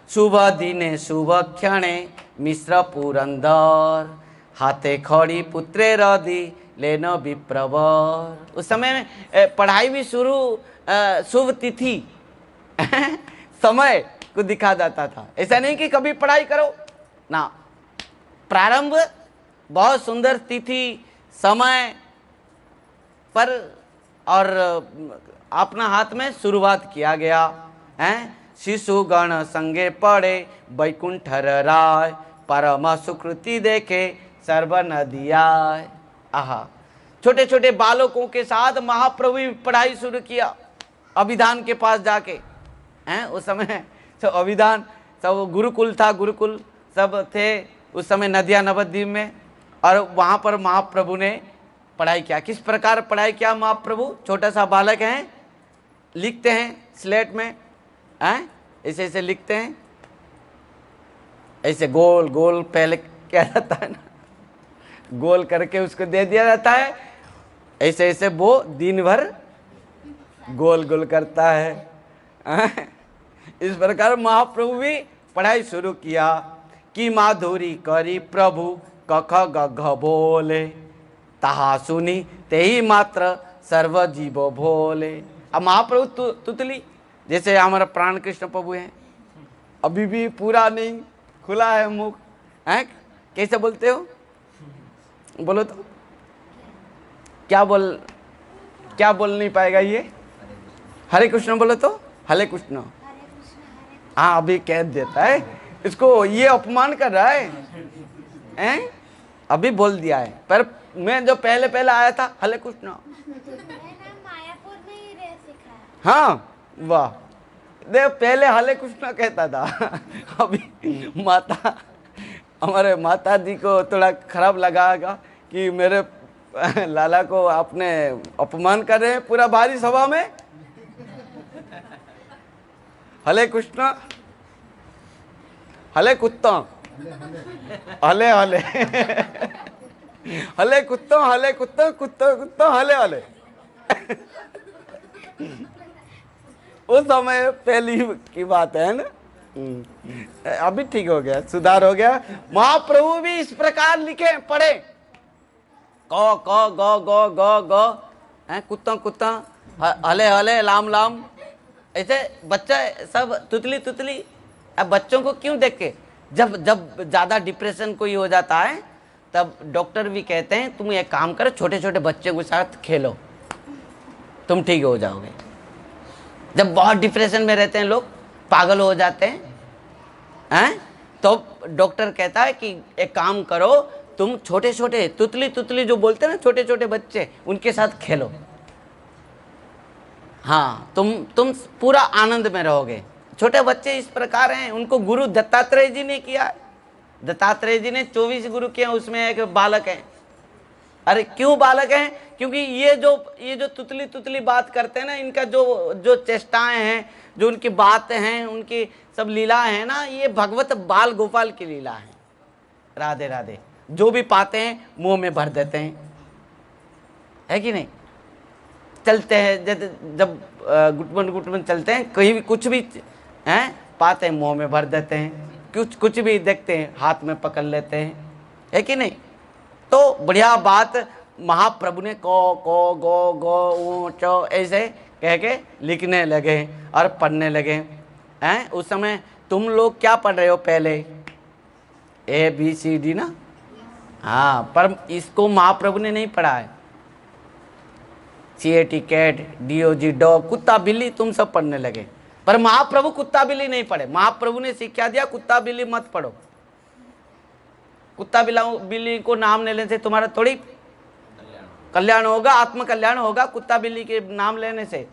शुभ दिने शुभ क्षणे मिश्र पुरंदर, हाथे खड़ी पुत्रे रदी लेनो विप्रवर। उस समय में पढ़ाई भी शुरू शुभ तिथि समय को दिखा जाता था। ऐसा नहीं कि कभी पढ़ाई करो ना, प्रारंभ बहुत सुंदर तिथि समय पर और अपना हाथ में शुरुआत किया गया है। शिशुगण संगे पड़े बैकुंठ राय, परम सुकृति देखे सर्व नदिया। आहा, छोटे छोटे बालकों के साथ महाप्रभु भी पढ़ाई शुरू किया, अभिधान के पास जाके हैं। उस समय तो अभिधान सब गुरुकुल था, गुरुकुल सब थे उस समय नदिया नवद्वीप में। और वहाँ पर महाप्रभु ने पढ़ाई किया। किस प्रकार पढ़ाई किया महाप्रभु? छोटा सा बालक हैं, लिखते हैं स्लेट में, हैं ऐसे ऐसे लिखते हैं, ऐसे गोल गोल पहले क्या रहता है ना, गोल करके उसको दे दिया जाता है, ऐसे ऐसे वो दिन भर गोल गोल करता है। इस प्रकार महाप्रभु भी पढ़ाई शुरू किया कि माधुरी करी प्रभु कख गघ बोले, ताहा सुनी तेही मात्र सर्व जीवो भोले। अब महाप्रभु तुतली, जैसे हमारा प्राण कृष्ण प्रभु हैं, अभी भी पूरा नहीं खुला है मुख, हैं कैसे बोलते हो? बोलो तो, क्या बोल नहीं पाएगा ये? हरे कृष्ण बोलो तो, हरे कृष्ण। हाँ अभी कह देता है इसको, ये अपमान कर रहा है, हैं? अभी बोल दिया है, पर मैं जो पहले आया था हरे कृष्ण। मायापुर में ही रह सिखाया। हाँ वाह, देख पहले हरे कृष्ण कहता था, अभी माता, हमारे माता जी को थोड़ा खराब लगागा कि मेरे लाला को आपने अपमान कर रहे हैं पूरा भारी सभा में। हले कृष्ण, हले कुत्ता, हले हले हले कुत्ता, हले कुत्ता, कुत्ता कुत्ता, हले हले। उस समय पहली की बात है ना। अभी ठीक हो गया, सुधार हो गया। महाप्रभु भी इस प्रकार लिखे पढ़े, क क ग ग ग ग, कुत्ता कुत्ता, हले हले, लाम लाम, ऐसे बच्चा सब तुतली तुतली। अब बच्चों को क्यों देख के, जब ज्यादा डिप्रेशन कोई हो जाता है तब डॉक्टर भी कहते हैं तुम एक काम करो, छोटे छोटे बच्चों के साथ खेलो, तुम ठीक हो जाओगे। जब बहुत डिप्रेशन में रहते हैं लोग, पागल हो जाते हैं, तो डॉक्टर कहता है कि एक काम करो, तुम छोटे छोटे तुतली तुतली जो बोलते हैं ना, छोटे छोटे बच्चे, उनके साथ खेलो। हाँ तुम पूरा आनंद में रहोगे। छोटे बच्चे इस प्रकार हैं, उनको गुरु दत्तात्रेय जी ने किया। दत्तात्रेय जी ने 24 गुरु किए, उसमें एक बालक है। अरे क्यों बालक हैं? क्योंकि ये जो तुतली तुतली बात करते हैं ना, इनका जो चेष्टाएं हैं, जो उनकी बातें हैं, उनकी सब लीला है ना, ये भगवत बाल गोपाल की लीला है। राधे राधे। जो भी पाते हैं मुंह में भर देते हैं, है कि नहीं? चलते हैं जब गुटमन चलते हैं, कहीं भी कुछ भी हैं पाते हैं मुंह में भर देते हैं, कुछ भी देखते हैं हाथ में पकड़ लेते हैं, है कि नहीं? तो बढ़िया बात, महाप्रभु ने को गो गो चो ऐसे कह के लिखने लगे और पढ़ने लगे हैं। उस समय तुम लोग क्या पढ़ रहे हो? पहले ABCD ना, हाँ, पर इसको महाप्रभु ने नहीं पढ़ा है। CAT कैट, DOG डॉग, कुत्ता बिल्ली तुम सब पढ़ने लगे, पर महाप्रभु कुत्ता बिल्ली नहीं पढ़े। महाप्रभु ने शिक्षा दिया कुत्ता बिल्ली मत पढ़ो। कुत्ता बिल्ली को नाम लेने से तुम्हारा थोड़ी कल्याण होगा, आत्म कल्याण होगा कुत्ता बिल्ली के नाम लेने से।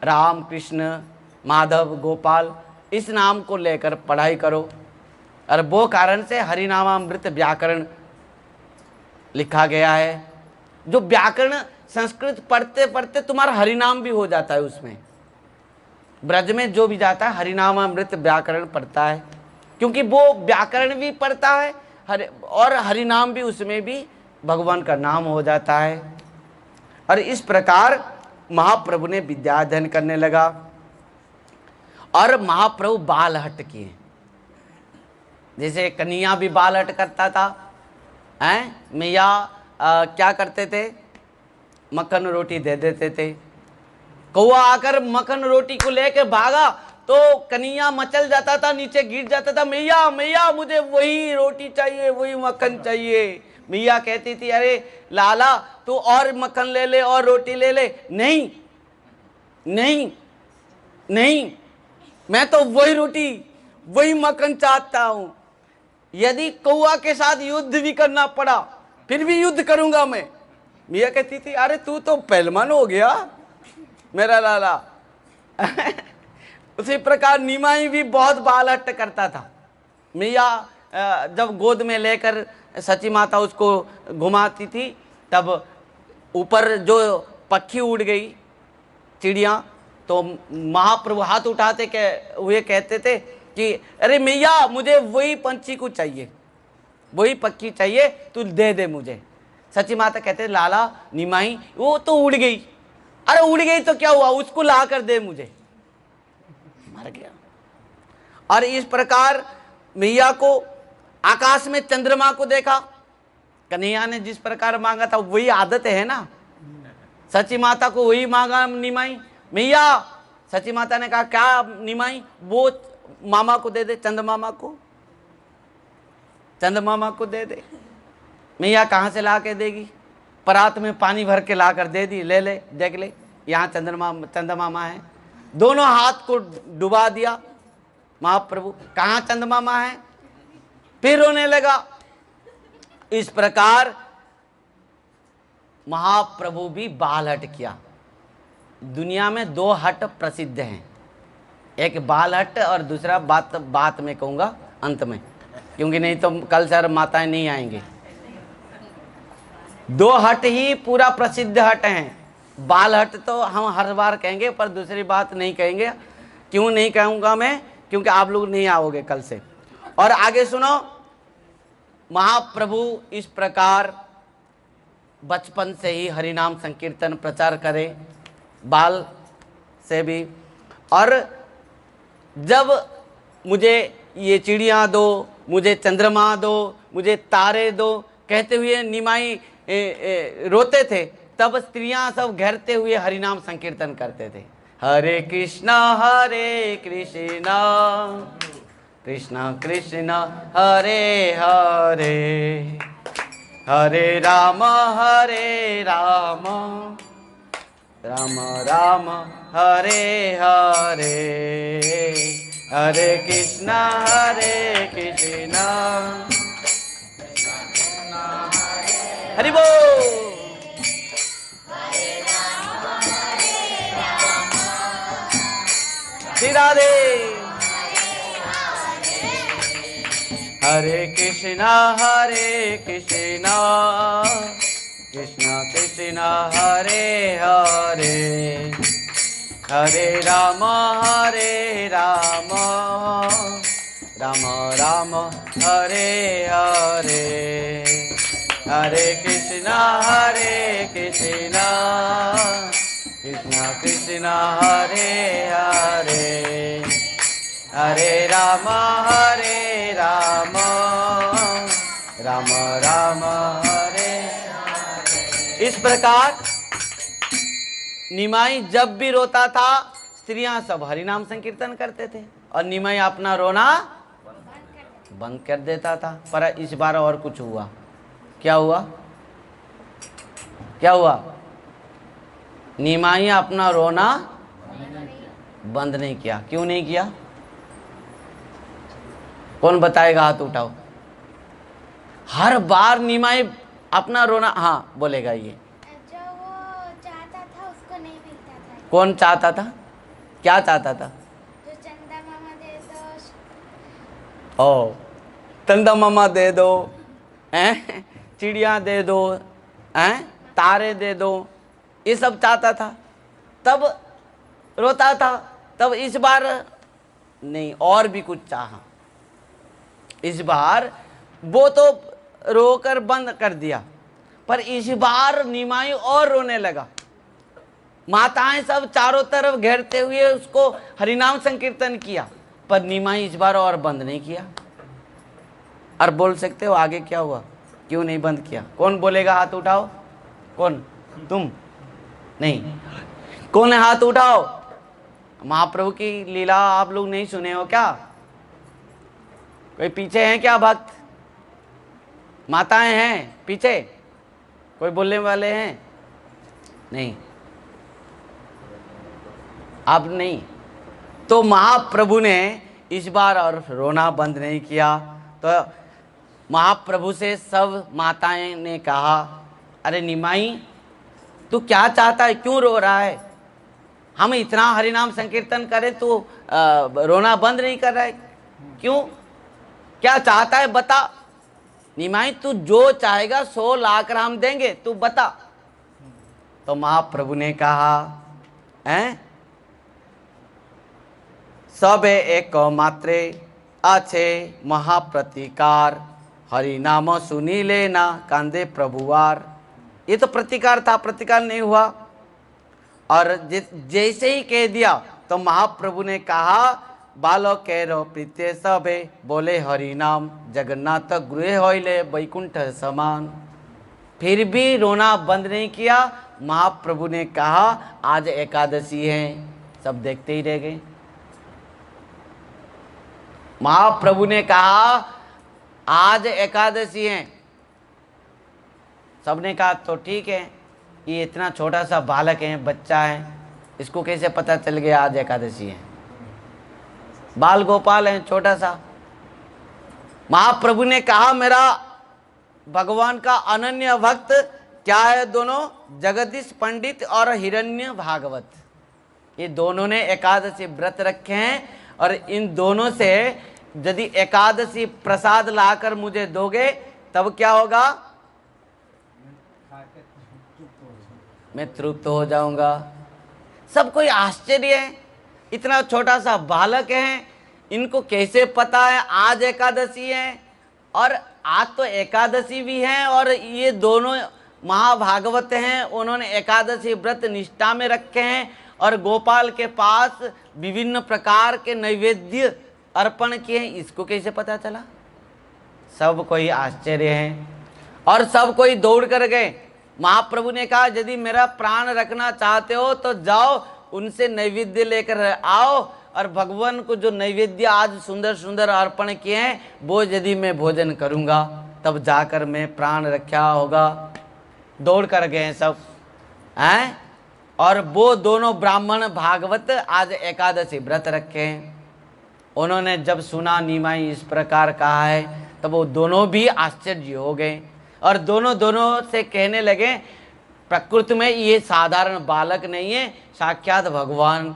राम कृष्ण माधव गोपाल इस नाम को लेकर पढ़ाई करो। और वो कारण से हरिनामामृत व्याकरण लिखा गया है। जो व्याकरण संस्कृत पढ़ते पढ़ते तुम्हारा हरिनाम भी हो जाता है। उसमें ब्रज में जो भी जाता है हरिनामामृत व्याकरण पढ़ता है, क्योंकि वो व्याकरण भी पढ़ता है और हरिनाम भी, उसमें भी भगवान का नाम हो जाता है। और इस प्रकार महाप्रभु ने विद्या अध्ययन करने लगा। और महाप्रभु बाल हट किए, जैसे कन्हैया भी बाल हट करता था, हैं? मैया क्या करते थे? मक्खन रोटी दे देते थे। कौआ आकर मक्खन रोटी को लेकर भागा तो कन्हैया मचल जाता था, नीचे गिर जाता था, मैया मैया मुझे वही रोटी चाहिए, वही मक्खन चाहिए। मैया कहती थी अरे लाला तू और मक्खन ले ले और रोटी ले ले। नहीं नहीं नहीं, मैं तो वही रोटी वही मक्खन चाहता हूं। यदि कौआ के साथ युद्ध भी करना पड़ा फिर भी युद्ध करूंगा मैं। मैया कहती थी अरे तू तो पहलवान हो गया मेरा लाला। उसी प्रकार निमाई भी बहुत बाल हट्ट करता था। मैया जब गोद में लेकर सची माता उसको घुमाती थी, तब ऊपर जो पक्षी उड़ गई, चिड़िया, तो महाप्रभु हाथ उठाते हुए कहते थे कि अरे मैया मुझे वही पंछी को चाहिए, वही पक्षी चाहिए, तू दे दे मुझे। सची माता कहते लाला निमाई वो तो उड़ गई। अरे उड़ गई तो क्या हुआ, उसको ला कर दे मुझे। मर गया। और इस प्रकार मैया को आकाश में चंद्रमा को देखा, कन्हैया ने जिस प्रकार मांगा था वही आदत है ना, सची माता को वही मांगा निमाई मैया। सची माता ने कहा क्या निमाई, वो मामा को दे दे, चंद्रमामा को, चंद्रमामा को दे दे। मैया कहाँ से ला के देगी, परात में पानी भर के ला कर दे दी, ले ले देख ले यहाँ चंद्रमामा है। दोनों हाथ को डुबा दिया महाप्रभु, कहाँ चंद्रमामा है, फिर रोने लगा। इस प्रकार महाप्रभु भी बाल हट किया। दुनिया में दो हट प्रसिद्ध हैं, एक बाल हट और दूसरा बात में कहूँगा अंत में, क्योंकि नहीं तो कल सर माताएं नहीं आएंगे। दो हट ही पूरा प्रसिद्ध हट हैं। बाल हट तो हम हर बार कहेंगे, पर दूसरी बात नहीं कहेंगे। क्यों नहीं कहूँगा मैं, क्योंकि आप लोग नहीं आओगे कल से। और आगे सुनो, महाप्रभु इस प्रकार बचपन से ही हरिनाम संकीर्तन प्रचार करे, बाल से भी। और जब मुझे ये चिड़िया दो, मुझे चंद्रमा दो, मुझे तारे दो कहते हुए निमाई रोते थे, तब स्त्रियां सब घेरते हुए हरिनाम संकीर्तन करते थे। हरे कृष्णा कृष्णा कृष्णा हरे हरे, हरे राम राम राम हरे हरे, हरे कृष्णा हरि बोल। श्री राधे। हरे कृष्णा कृष्णा कृष्णा हरे हरे, हरे राम राम राम हरे हरे, हरे कृष्णा कृष्णा कृष्णा हरे हरे, हरे राम राम राम हरे। इस प्रकार निमाई जब भी रोता था, स्त्रियां सब हरिनाम संकीर्तन करते थे और निमाई अपना रोना बंद कर देता था। पर इस बार और कुछ हुआ। क्या हुआ, क्या हुआ? निमाई अपना रोना बंद नहीं किया। क्यों नहीं किया? कौन बताएगा? हाथ उठाओ। हर बार निमाई अपना रोना, हाँ बोलेगा ये, जो वो चाहता था उसको नहीं मिलता था। कौन चाहता था? क्या चाहता था? जो चंदा मामा दे दो, ओ चंदा मामा दे दो, हैं, चिड़िया दे दो, हैं, तारे दे दो, ये सब चाहता था, तब रोता था। तब इस बार नहीं, और भी कुछ चाहा। इस बार वो तो रोकर बंद कर दिया, पर इस बार निमाई और रोने लगा। माताएं सब चारों तरफ घेरते हुए उसको हरिनाम संकीर्तन किया, पर निमाई इस बार और बंद नहीं किया। और बोल सकते हो आगे क्या हुआ, क्यों नहीं बंद किया? कौन बोलेगा? हाथ उठाओ। कौन? तुम नहीं? कौन है? हाथ उठाओ। महाप्रभु की लीला आप लोग नहीं सुने हो क्या? कोई पीछे हैं क्या भक्त? माताएं हैं पीछे? कोई बोलने वाले हैं? नहीं, अब नहीं। तो महाप्रभु ने इस बार और रोना बंद नहीं किया। तो महाप्रभु से सब माताएं ने कहा, अरे निमाई तू क्या चाहता है, क्यों रो रहा है? हम इतना हरिनाम संकीर्तन करें तो रोना बंद नहीं कर रहा है, क्यों? क्या चाहता है बता। निमाई तू जो चाहेगा 100 लाकर हम देंगे, तू बता। तो महाप्रभु ने कहा, हैं सब एक मात्रे अच्छे महाप्रतिकार, हरि नाम सुनी लेना कांदे प्रभुवार। ये तो प्रतिकार था, प्रतिकार नहीं हुआ। और जैसे ही कह दिया तो महाप्रभु ने कहा, बालो केरो प्रीत्य सबे बोले हरि नाम, जगन्नाथ गृह होइले वैकुंठ समान। फिर भी रोना बंद नहीं किया। महाप्रभु ने कहा, आज एकादशी है, सब देखते ही रह गए। महाप्रभु ने कहा, आज एकादशी है। सबने कहा तो ठीक है, ये इतना छोटा सा बालक है, बच्चा है, इसको कैसे पता चल गया आज एकादशी है? बाल गोपाल है, छोटा सा। महाप्रभु ने कहा, मेरा भगवान का अनन्य भक्त क्या है? दोनों जगदीश पंडित और हिरण्य भागवत, ये दोनों ने एकादशी व्रत रखे हैं। और इन दोनों से यदि एकादशी प्रसाद लाकर मुझे दोगे तब क्या होगा? मैं तृप्त हो जाऊंगा। सब कोई आश्चर्य है, इतना छोटा सा बालक है, इनको कैसे पता है आज एकादशी है? और आज तो एकादशी भी है, और ये दोनों महाभागवत हैं, उन्होंने एकादशी व्रत निष्ठा में रखे हैं, और गोपाल के पास विभिन्न प्रकार के नैवेद्य अर्पण किए हैं, इसको कैसे पता चला? सब कोई आश्चर्य है, और सब कोई दौड़ कर गए। महाप्रभु ने कहा, यदि मेरा प्राण रखना चाहते हो तो जाओ, उनसे नैवेद्य लेकर आओ, और भगवान को जो नैवेद्य आज सुंदर सुंदर अर्पण किए हैं वो यदि मैं भोजन करूंगा तब जाकर मैं प्राण रक्षा होगा। दौड़ कर गए सब हैं। और वो दोनों ब्राह्मण भागवत आज एकादशी व्रत रखे हैं। उन्होंने जब सुना निमाई इस प्रकार कहा है तब वो दोनों भी आश्चर्य हो गए, और दोनों से कहने लगे, प्रकृति में ये साधारण बालक नहीं है, साक्षात भगवान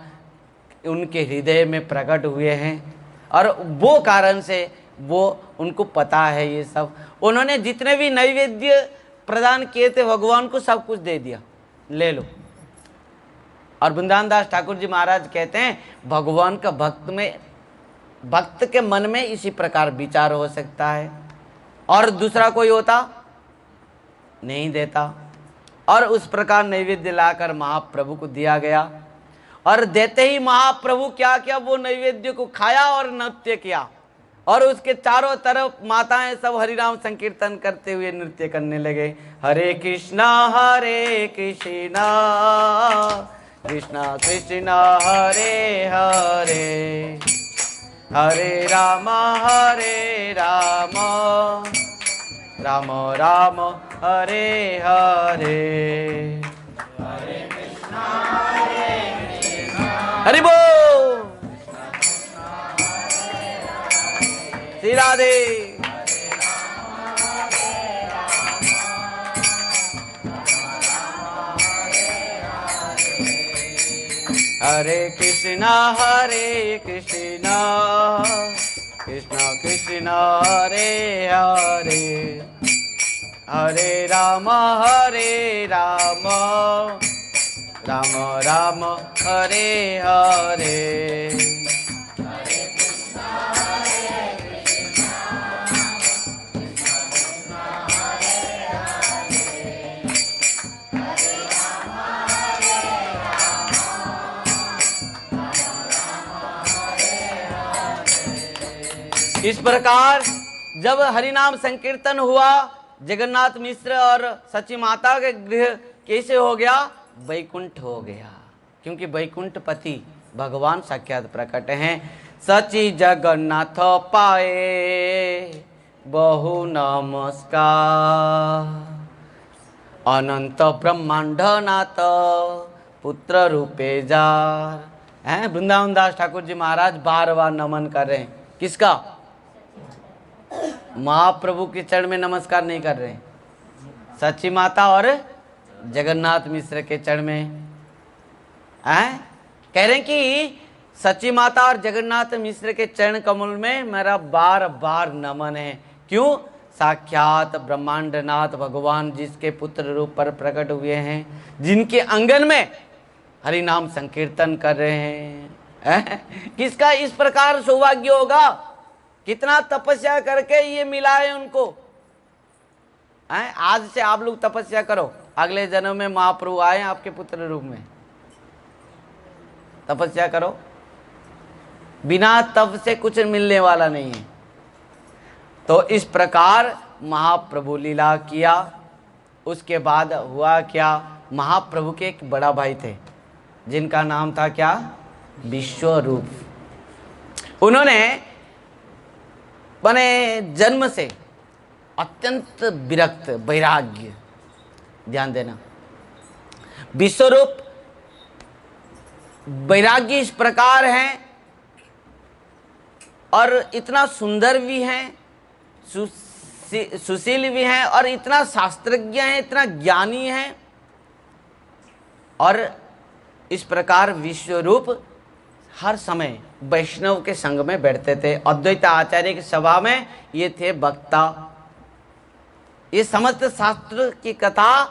उनके हृदय में प्रकट हुए हैं, और वो कारण से वो उनको पता है ये सब। उन्होंने जितने भी नैवेद्य प्रदान किए थे भगवान को सब कुछ दे दिया, ले लो। और वृंदावन दास ठाकुर जी महाराज कहते हैं, भगवान का भक्त के मन में इसी प्रकार विचार हो सकता है, और दूसरा कोई होता नहीं देता। और उस प्रकार नैवेद्य लाकर महाप्रभु को दिया गया, और देते ही महाप्रभु क्या किया? वो नैवेद्य को खाया और नृत्य किया, और उसके चारों तरफ माताएं सब हरिनाम संकीर्तन करते हुए नृत्य करने लगे। हरे कृष्णा कृष्णा कृष्णा हरे हरे, हरे राम राम राम हरे हरे। हरि बोल। श्री राधे। हरे कृष्णा कृष्णा कृष्णा हरे हरे, हरे राम राम राम हरे हरे। इस प्रकार जब हरिनाम संकीर्तन हुआ, जगन्नाथ मिश्र और सची माता के गृह कैसे हो गया? वैकुंठ हो गया, क्योंकि वैकुंठपति भगवान साक्षात प्रकट हैं। सची जगन्नाथ पाए बहु नमस्कार, अनंत ब्रह्मांड नाथ पुत्र रूपे जार। हैं वृंदावन दास ठाकुर जी महाराज बार नमन कर रहे हैं। किसका? महाप्रभु के चरण में नमस्कार नहीं कर रहे, सची माता और जगन्नाथ मिश्र के चरण में। हैं कह रहे हैं कि सची माता और जगन्नाथ मिश्र के चरण कमल में मेरा बार बार नमन है। क्यों? साक्षात ब्रह्मांडनाथ भगवान जिसके पुत्र रूप पर प्रकट हुए हैं, जिनके आंगन में हरि नाम संकीर्तन कर रहे हैं। किसका इस प्रकार सौभाग्य होगा? कितना तपस्या करके ये मिला है उनको। आज से आप लोग तपस्या करो, अगले जन्म में महाप्रभु आए आपके पुत्र रूप में। तपस्या करो, बिना तप से कुछ मिलने वाला नहीं है। तो इस प्रकार महाप्रभु लीला किया। उसके बाद हुआ क्या? महाप्रभु के एक बड़ा भाई थे जिनका नाम था क्या? विश्वरूप। उन्होंने बने जन्म से अत्यंत विरक्त, वैराग्य, ध्यान देना, विश्वरूप वैराग्य इस प्रकार हैं और इतना सुंदर भी हैं, सुशील भी हैं और इतना शास्त्रज्ञ हैं, इतना ज्ञानी हैं। और इस प्रकार विश्वरूप हर समय वैष्णव के संग में बैठते थे। अद्वैत आचार्य की सभा में ये थे वक्ता, ये समस्त शास्त्र की कथा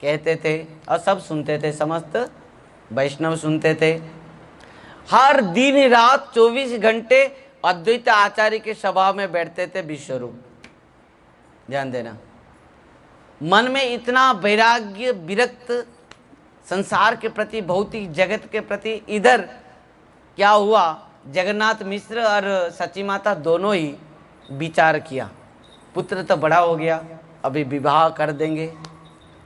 कहते थे और सब सुनते थे, समस्त वैष्णव सुनते थे। हर दिन रात 24 घंटे अद्वैत आचार्य के सभा में बैठते थे विश्वरूप। ध्यान देना, मन में इतना वैराग्य, विरक्त, संसार के प्रति, भौतिक जगत के प्रति। इधर क्या हुआ? जगन्नाथ मिश्र और सची माता दोनों ही विचार किया, पुत्र तो बड़ा हो गया, अभी विवाह कर देंगे,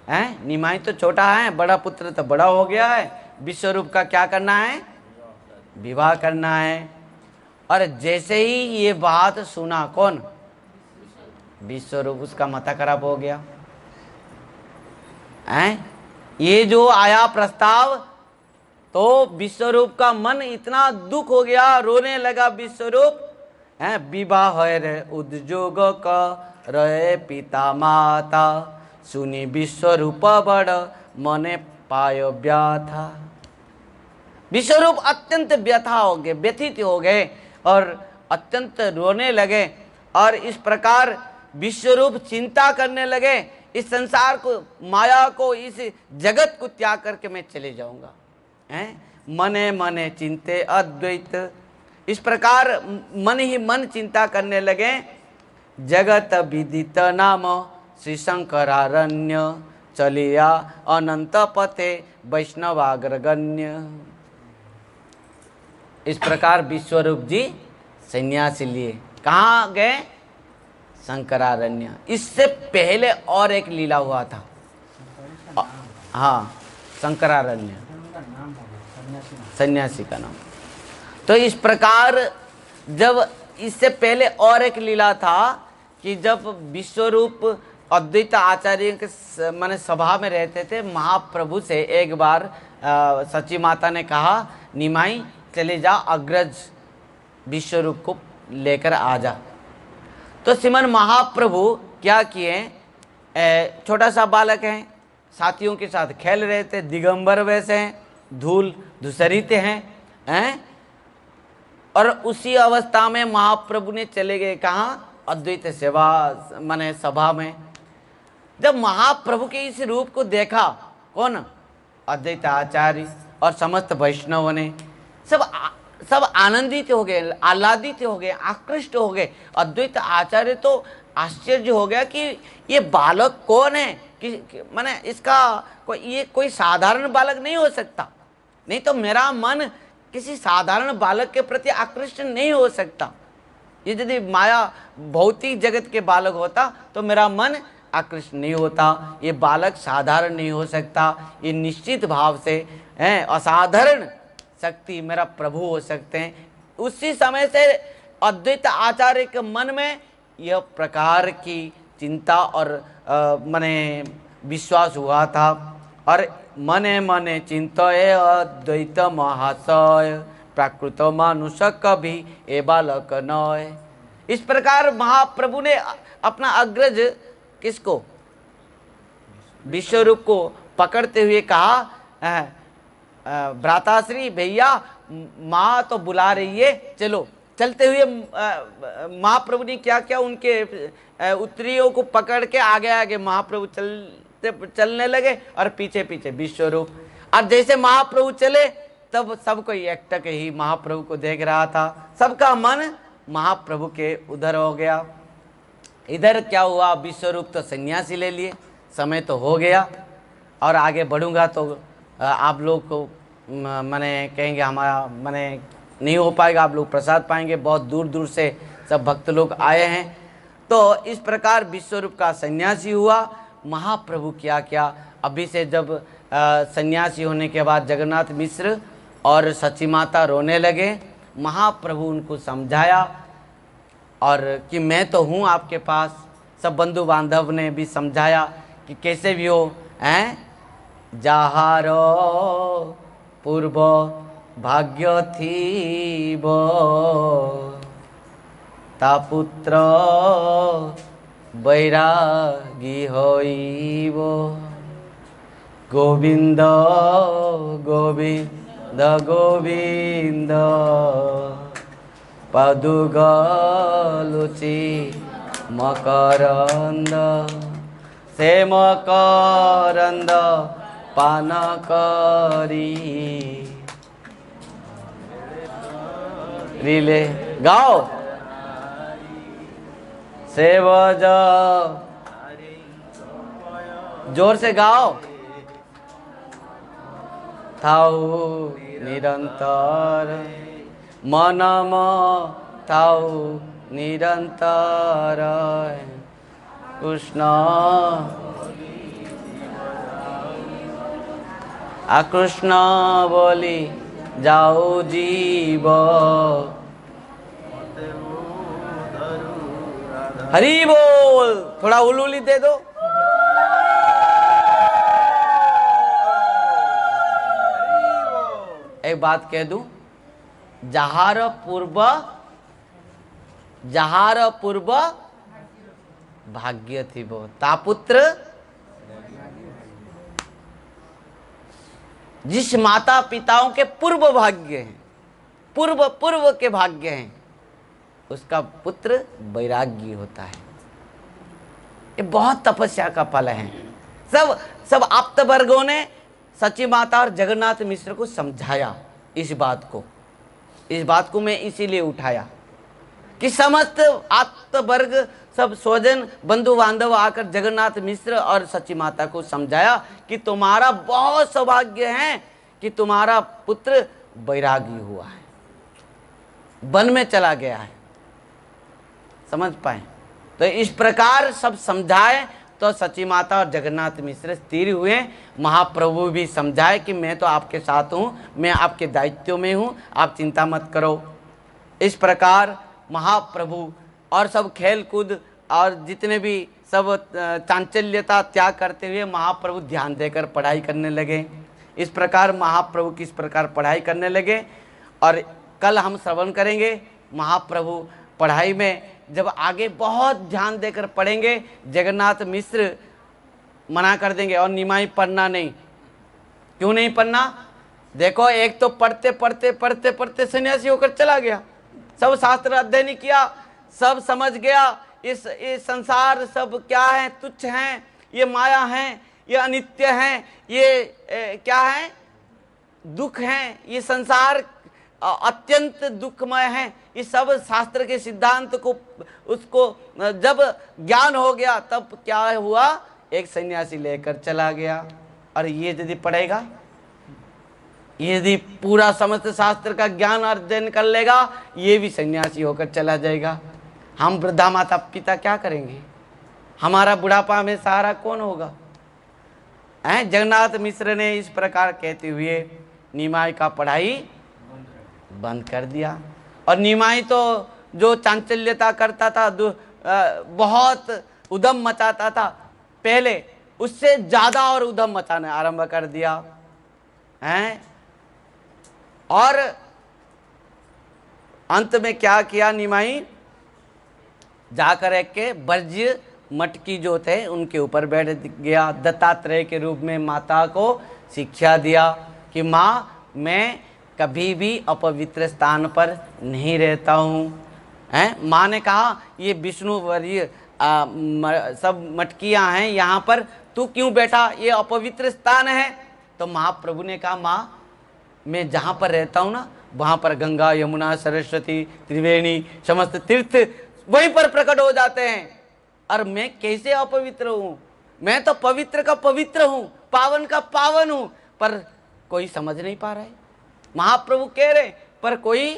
हैं? निमाई तो छोटा है, बड़ा पुत्र तो बड़ा हो गया है, विश्वरूप का क्या करना है? विवाह करना है। और जैसे ही ये बात सुना, कौन? विश्वरूप, उसका माथा खराब हो गया। हैं? ये जो आया प्रस्ताव, तो विश्वरूप का मन इतना दुख हो गया, रोने लगा विश्वरूप। हैं? विवाह रे उद्योग का रहे पिता माता, सुनी विश्वरूप बड़ मने पायो व्यथा। विश्वरूप अत्यंत व्यथा हो गए, व्यथित हो गए और अत्यंत रोने लगे। और इस प्रकार विश्वरूप चिंता करने लगे, इस संसार को, माया को, इस जगत को त्याग करके मैं चले जाऊंगा। हैं? मने मने चिंते अद्वैत। इस प्रकार मन ही मन चिंता करने लगे। जगत विदित नाम श्री शंकरारण्य, चलिया अनंत पते वैष्णवाग्रगण्य। इस प्रकार विश्वरूप जी सन्यासी लिए। कहाँ गए? शंकरारण्य। इससे पहले और एक लीला हुआ था। हाँ, शंकरारण्य सन्यासी का नाम। तो इस प्रकार जब इससे पहले और एक लीला था कि जब विश्वरूप अद्वैत आचार्य के माने सभा में रहते थे, महाप्रभु से एक बार सची माता ने कहा, निमाई चले जा, अग्रज विश्वरूप को लेकर आ जा। तो श्रीमन महाप्रभु क्या किए? छोटा सा बालक है, साथियों के साथ खेल रहे थे, दिगंबर वैसे हैं, धूल धूसरित हैं। और उसी अवस्था में महाप्रभु ने चले गए कहाँ? अद्वैत सेवा माने सभा में। जब महाप्रभु के इस रूप को देखा, कौन? अद्वैत आचार्य और समस्त वैष्णव ने सब आनंदित हो गए, आह्लादित हो गए, आकृष्ट हो गए। अद्वैत आचार्य तो आश्चर्य हो गया कि ये बालक कौन है, कि माने इसका ये कोई साधारण बालक नहीं हो सकता, नहीं तो मेरा मन किसी साधारण बालक के प्रति आकृष्ट नहीं हो सकता। ये यदि माया भौतिक जगत के बालक होता तो मेरा मन आकृष्ट नहीं होता। ये बालक साधारण नहीं हो सकता, ये निश्चित भाव से असाधारण शक्ति मेरा प्रभु हो सकते हैं। उसी समय से अद्वैत आचार्य के मन में यह प्रकार की चिंता और मने विश्वास हुआ था। और मने मने चिंतये अद्वैत महाशय, प्राकृत मानुष कभी ए बालक नय। इस प्रकार महाप्रभु ने अपना अग्रज किसको? विश्वरूप को पकड़ते हुए कहा, भ्राताश्री भैया माँ तो बुला रही है, चलो। चलते हुए महाप्रभु ने क्या किया, उनके उत्तरियों को पकड़ के आगे आगे महाप्रभु चलने लगे और पीछे पीछे विश्वरूप। और जैसे महाप्रभु चले तब सब कोई एकटक ही महाप्रभु को देख रहा था, सबका मन महाप्रभु के उधर हो गया। इधर क्या हुआ, विश्वरूप तो सन्यासी ले लिए, समय तो हो गया और आगे बढ़ूंगा तो आप लोग को मैंने कहेंगे हमारा मैंने नहीं हो पाएगा, आप लोग प्रसाद पाएंगे, बहुत दूर दूर से सब भक्त लोग आए हैं। तो इस प्रकार विश्वरूप का सन्यासी हुआ। महाप्रभु क्या क्या, अभी से जब सन्यासी होने के बाद जगन्नाथ मिश्र और सची माता रोने लगे, महाप्रभु उनको समझाया और कि मैं तो हूँ आपके पास। सब बंधु बांधव ने भी समझाया कि कैसे भी हो हैं, जाहारो पूर्व भाग्य थीब ता पुत्र बैरागी होइब। गोविंद गोविंद गोविंद पदुगलुचि मकरंद से मकरंद पान करी। रिले गाओ सेवज, जोर से गाओ। थाऊ निरंतर मनम थाऊ निरंतर कृष्ण कृष्ण बोली जाओ जीव। हरि बोल, थोड़ा उलूली दे दो। एक बात कह दूं, जहार पूर्व भाग्य थी वो तापुत्र। जिस माता पिताओं के पूर्व भाग्य हैं, पूर्व के भाग्य हैं, उसका पुत्र वैरागी होता है। ये बहुत तपस्या का फल है। सब आप्त वर्गों ने सची माता और जगन्नाथ मिश्र को समझाया इस बात को मैं इसीलिए उठाया कि समस्त आप्त वर्ग सब स्वजन बंधु बांधव आकर जगन्नाथ मिश्र और सची माता को समझाया कि तुम्हारा बहुत सौभाग्य है कि तुम्हारा पुत्र वैरागी हुआ है, वन में चला गया है। समझ पाए? तो इस प्रकार सब समझाए तो सची माता और जगन्नाथ मिश्र स्थिर हुए। महाप्रभु भी समझाए कि मैं तो आपके साथ हूँ, मैं आपके दायित्व में हूँ, आप चिंता मत करो। इस प्रकार महाप्रभु और सब खेल कूद और जितने भी सब चांचल्यता त्याग करते हुए महाप्रभु ध्यान देकर पढ़ाई करने लगे। इस प्रकार महाप्रभु किस प्रकार पढ़ाई करने लगे और कल हम श्रवण करेंगे। महाप्रभु पढ़ाई में जब आगे बहुत ध्यान देकर पढ़ेंगे, जगन्नाथ मिश्र मना कर देंगे और निमाई पढ़ना नहीं। क्यों नहीं पढ़ना? देखो, एक तो पढ़ते पढ़ते पढ़ते पढ़ते सन्यासी होकर चला गया, सब शास्त्र अध्ययन किया, सब समझ गया इस संसार सब क्या है, तुच्छ हैं, ये माया है, ये अनित्य हैं, ये क्या है, दुख हैं, ये संसार अत्यंत दुखमय है। इस सब शास्त्र के सिद्धांत को उसको जब ज्ञान हो गया तब क्या हुआ, एक सन्यासी लेकर चला गया। और ये यदि पढ़ेगा, यदि पूरा समस्त शास्त्र का ज्ञान अध्ययन कर लेगा, ये भी सन्यासी होकर चला जाएगा। हम वृद्धा माता पिता क्या करेंगे? हमारा बुढ़ापा में सहारा कौन होगा? जगन्नाथ मिश्र ने इस प्रकार कहते हुए निमाई का पढ़ाई बंद कर दिया। और निमाई तो जो चांचल्यता करता था, बहुत उद्यम मचाता था, पहले उससे ज्यादा और उद्यम मचाना आरंभ कर दिया हैं। और अंत में क्या किया निमाई? जाकर एक के वर्ज्य मटकी जो थे उनके ऊपर बैठ गया। दत्तात्रेय के रूप में माता को शिक्षा दिया कि माँ, मैं कभी भी अपवित्र स्थान पर नहीं रहता हूँ। हैं, माँ ने कहा ये विष्णु वर्य सब मटकियाँ हैं यहाँ पर, तू क्यों बैठा, ये अपवित्र स्थान है। तो महाप्रभु ने कहा माँ मैं जहाँ पर रहता हूँ ना, वहाँ पर गंगा यमुना सरस्वती त्रिवेणी समस्त तीर्थ वहीं पर प्रकट हो जाते हैं, और मैं कैसे अपवित्र हूँ, मैं तो पवित्र का पवित्र हूँ, पावन का पावन हूँ। पर कोई समझ नहीं पा रहा है, महाप्रभु कह रहे पर कोई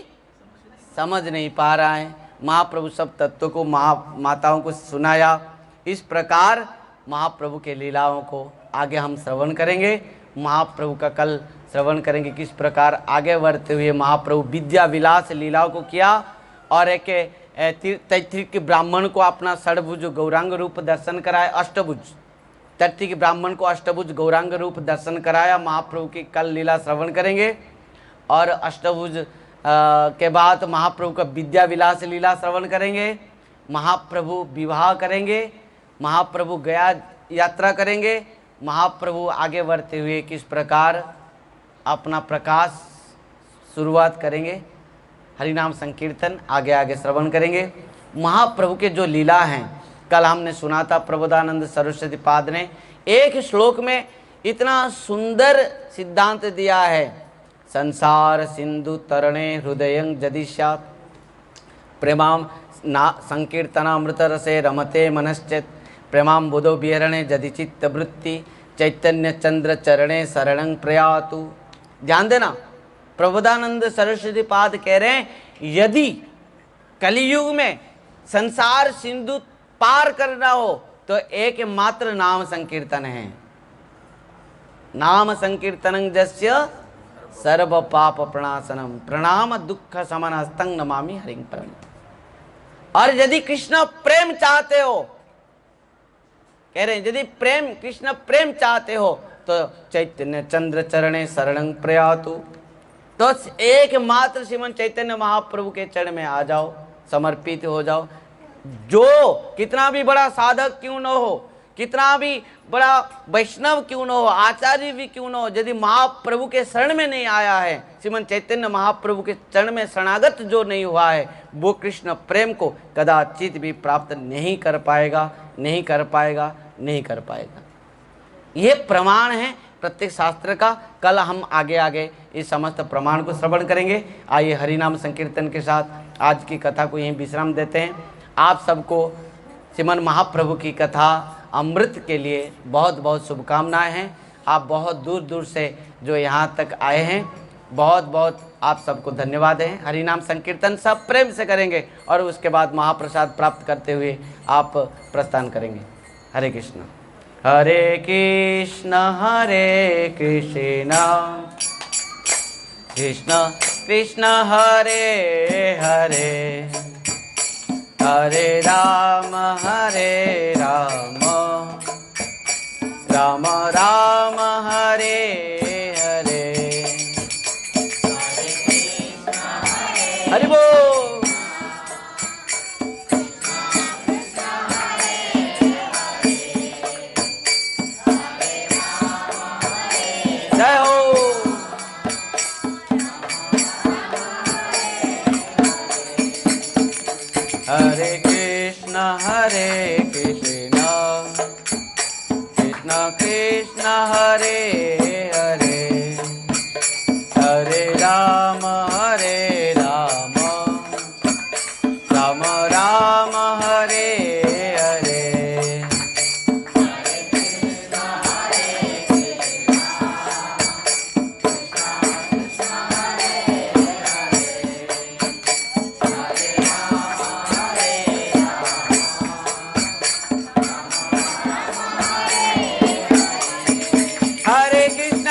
समझ नहीं पा रहा है। महाप्रभु सब तत्व को माताओं को सुनाया। इस प्रकार महाप्रभु के लीलाओं को आगे हम श्रवण करेंगे। महाप्रभु का कल श्रवण करेंगे किस प्रकार आगे बढ़ते हुए महाप्रभु विद्या विलास लीलाओं को किया, और एक तैत्तिक ब्राह्मण को अपना षडभुज गौरांग रूप दर्शन कराया, अष्टभुज तैत्तिक ब्राह्मण को अष्टभुज गौरांग रूप दर्शन कराया। महाप्रभु की कल लीला श्रवण करेंगे, और अष्टभुज के बाद महाप्रभु का विद्या विलास लीला श्रवण करेंगे। महाप्रभु विवाह करेंगे, महाप्रभु गया यात्रा करेंगे, महाप्रभु आगे बढ़ते हुए किस प्रकार अपना प्रकाश शुरुआत करेंगे। हरिनाम संकीर्तन आगे आगे श्रवण करेंगे। महाप्रभु के जो लीला हैं, कल हमने सुना था प्रबोधानंद सरस्वती पाद ने एक श्लोक में इतना सुंदर सिद्धांत दिया है। संसार सिंधु तरणे हृदय यदि स्यात् प्रेमाम संकीर्तनामृत रसे रमते मनश्चेत प्रेमाम बुधो विहरणे यदि चित्त वृत्ति चैतन्य चंद्र चरणे शरणं प्रयातु। ध्यान देना, प्रबोधानंद सरस्वती पाद कह रहे हैं यदि कलियुग में संसार सिंधु पार करना हो तो एकमात्र नाम संकीर्तन है। नाम संकीर्तनं जस्य सर्व पाप प्रणाशनम प्रणाम दुख समन हस्तंग नमामि हरिं परम। और यदि कृष्ण प्रेम चाहते हो, कह रहे हैं यदि प्रेम कृष्ण प्रेम चाहते हो तो चैतन्य चंद्र चरणे शरणं प्रयातु। तो एकमात्र श्रीमन चैतन्य महाप्रभु के चरण में आ जाओ, समर्पित हो जाओ। जो कितना भी बड़ा साधक क्यों न हो, कितना भी बड़ा वैष्णव क्यों न हो, आचार्य भी क्यों न हो, यदि महाप्रभु के शरण में नहीं आया है, श्रीमन चैतन्य महाप्रभु के चरण में शरणागत जो नहीं हुआ है, वो कृष्ण प्रेम को कदाचित भी प्राप्त नहीं कर पाएगा, नहीं कर पाएगा, नहीं कर पाएगा। ये प्रमाण है प्रत्येक शास्त्र का। कल हम आगे आगे इस समस्त प्रमाण को श्रवण करेंगे। आइए हरिनाम संकीर्तन के साथ आज की कथा को यहीं विश्राम देते हैं। आप सबको श्रीमन महाप्रभु की कथा अमृत के लिए बहुत बहुत शुभकामनाएं हैं। आप बहुत दूर दूर से जो यहाँ तक आए हैं, बहुत बहुत आप सबको धन्यवाद है। हरिनाम संकीर्तन सब प्रेम से करेंगे और उसके बाद महाप्रसाद प्राप्त करते हुए आप प्रस्थान करेंगे। हरे कृष्ण कृष्ण कृष्ण कृष्ण हरे हरे हरे राम राम राम हरे हरे। हरि बोल। जय हो। हरे कृष्ण कृष्ण कृष्ण हरे हरे हरे राम राम राम हरे हरे। हरे कृष्ण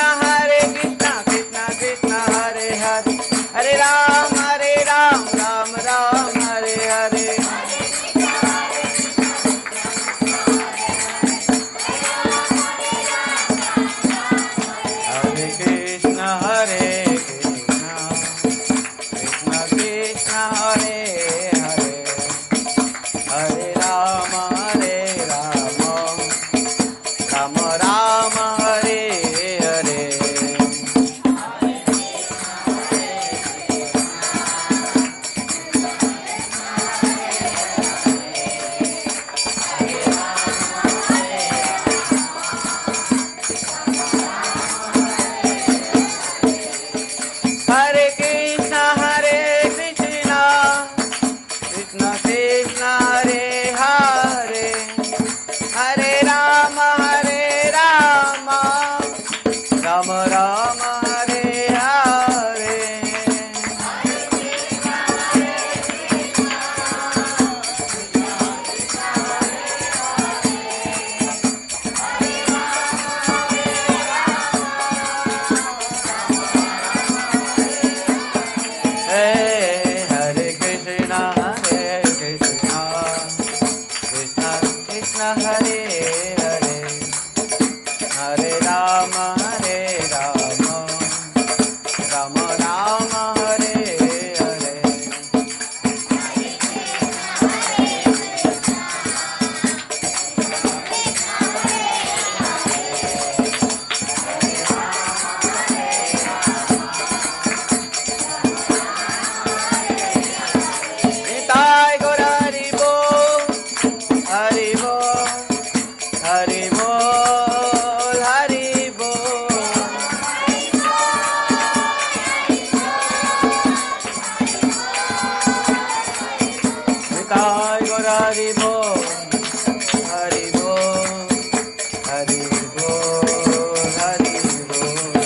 हरे राम राम राम हरे हरे। निताय गौर हरि बोल, हरि बोल, हरि बोल, हरि बोल। निताय गौर हरि बोल, हरि बोल, हरि बोल, हरि बोल।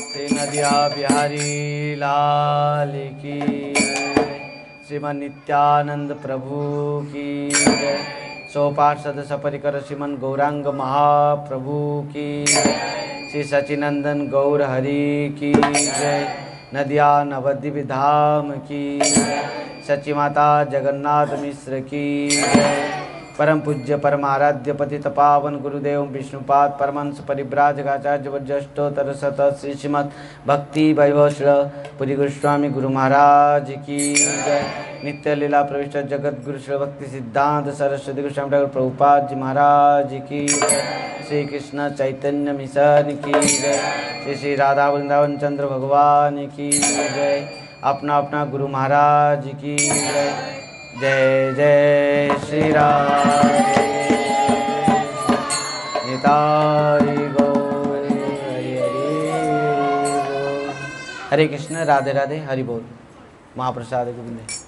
श्री नदिया बिहारी लाल की जय। श्रीमन नित्यानंद प्रभु की जय। सौ पार्षद सपरिकर श्रीमन गौरांग महाप्रभु की जय। श्री सचिनंदन गौर हरि की जय। नदिया नवद्वीप धाम की जय। सची माता जगन्नाथ मिश्र की जय। परम पूज्य परमाराध्य पतित पावन गुरुदेव विष्णुपाद परमहंस परिव्राजकाचार्य वज्रष्टोत्तर शत श्री श्रीमद भक्ति वैभव श्री पुरी गोस्वामी गुरु महाराज की जय। नित्य लीला प्रविष्ट जगत गुरु श्री भक्ति सिद्धांत सरस्वती गोस्वामी ठाकुर प्रभुपाद जी महाराज की जय। श्री कृष्ण चैतन्य मिशन की जय। श्री श्री राधा वृंदावन चंद्र भगवान की जय। अपना अपना गुरु महाराज की जय। जय जय श्री राम निताय गौर हरि हरि बोल। हरे कृष्ण राधे राधे हरि बोल। महाप्रसाद गोविंद।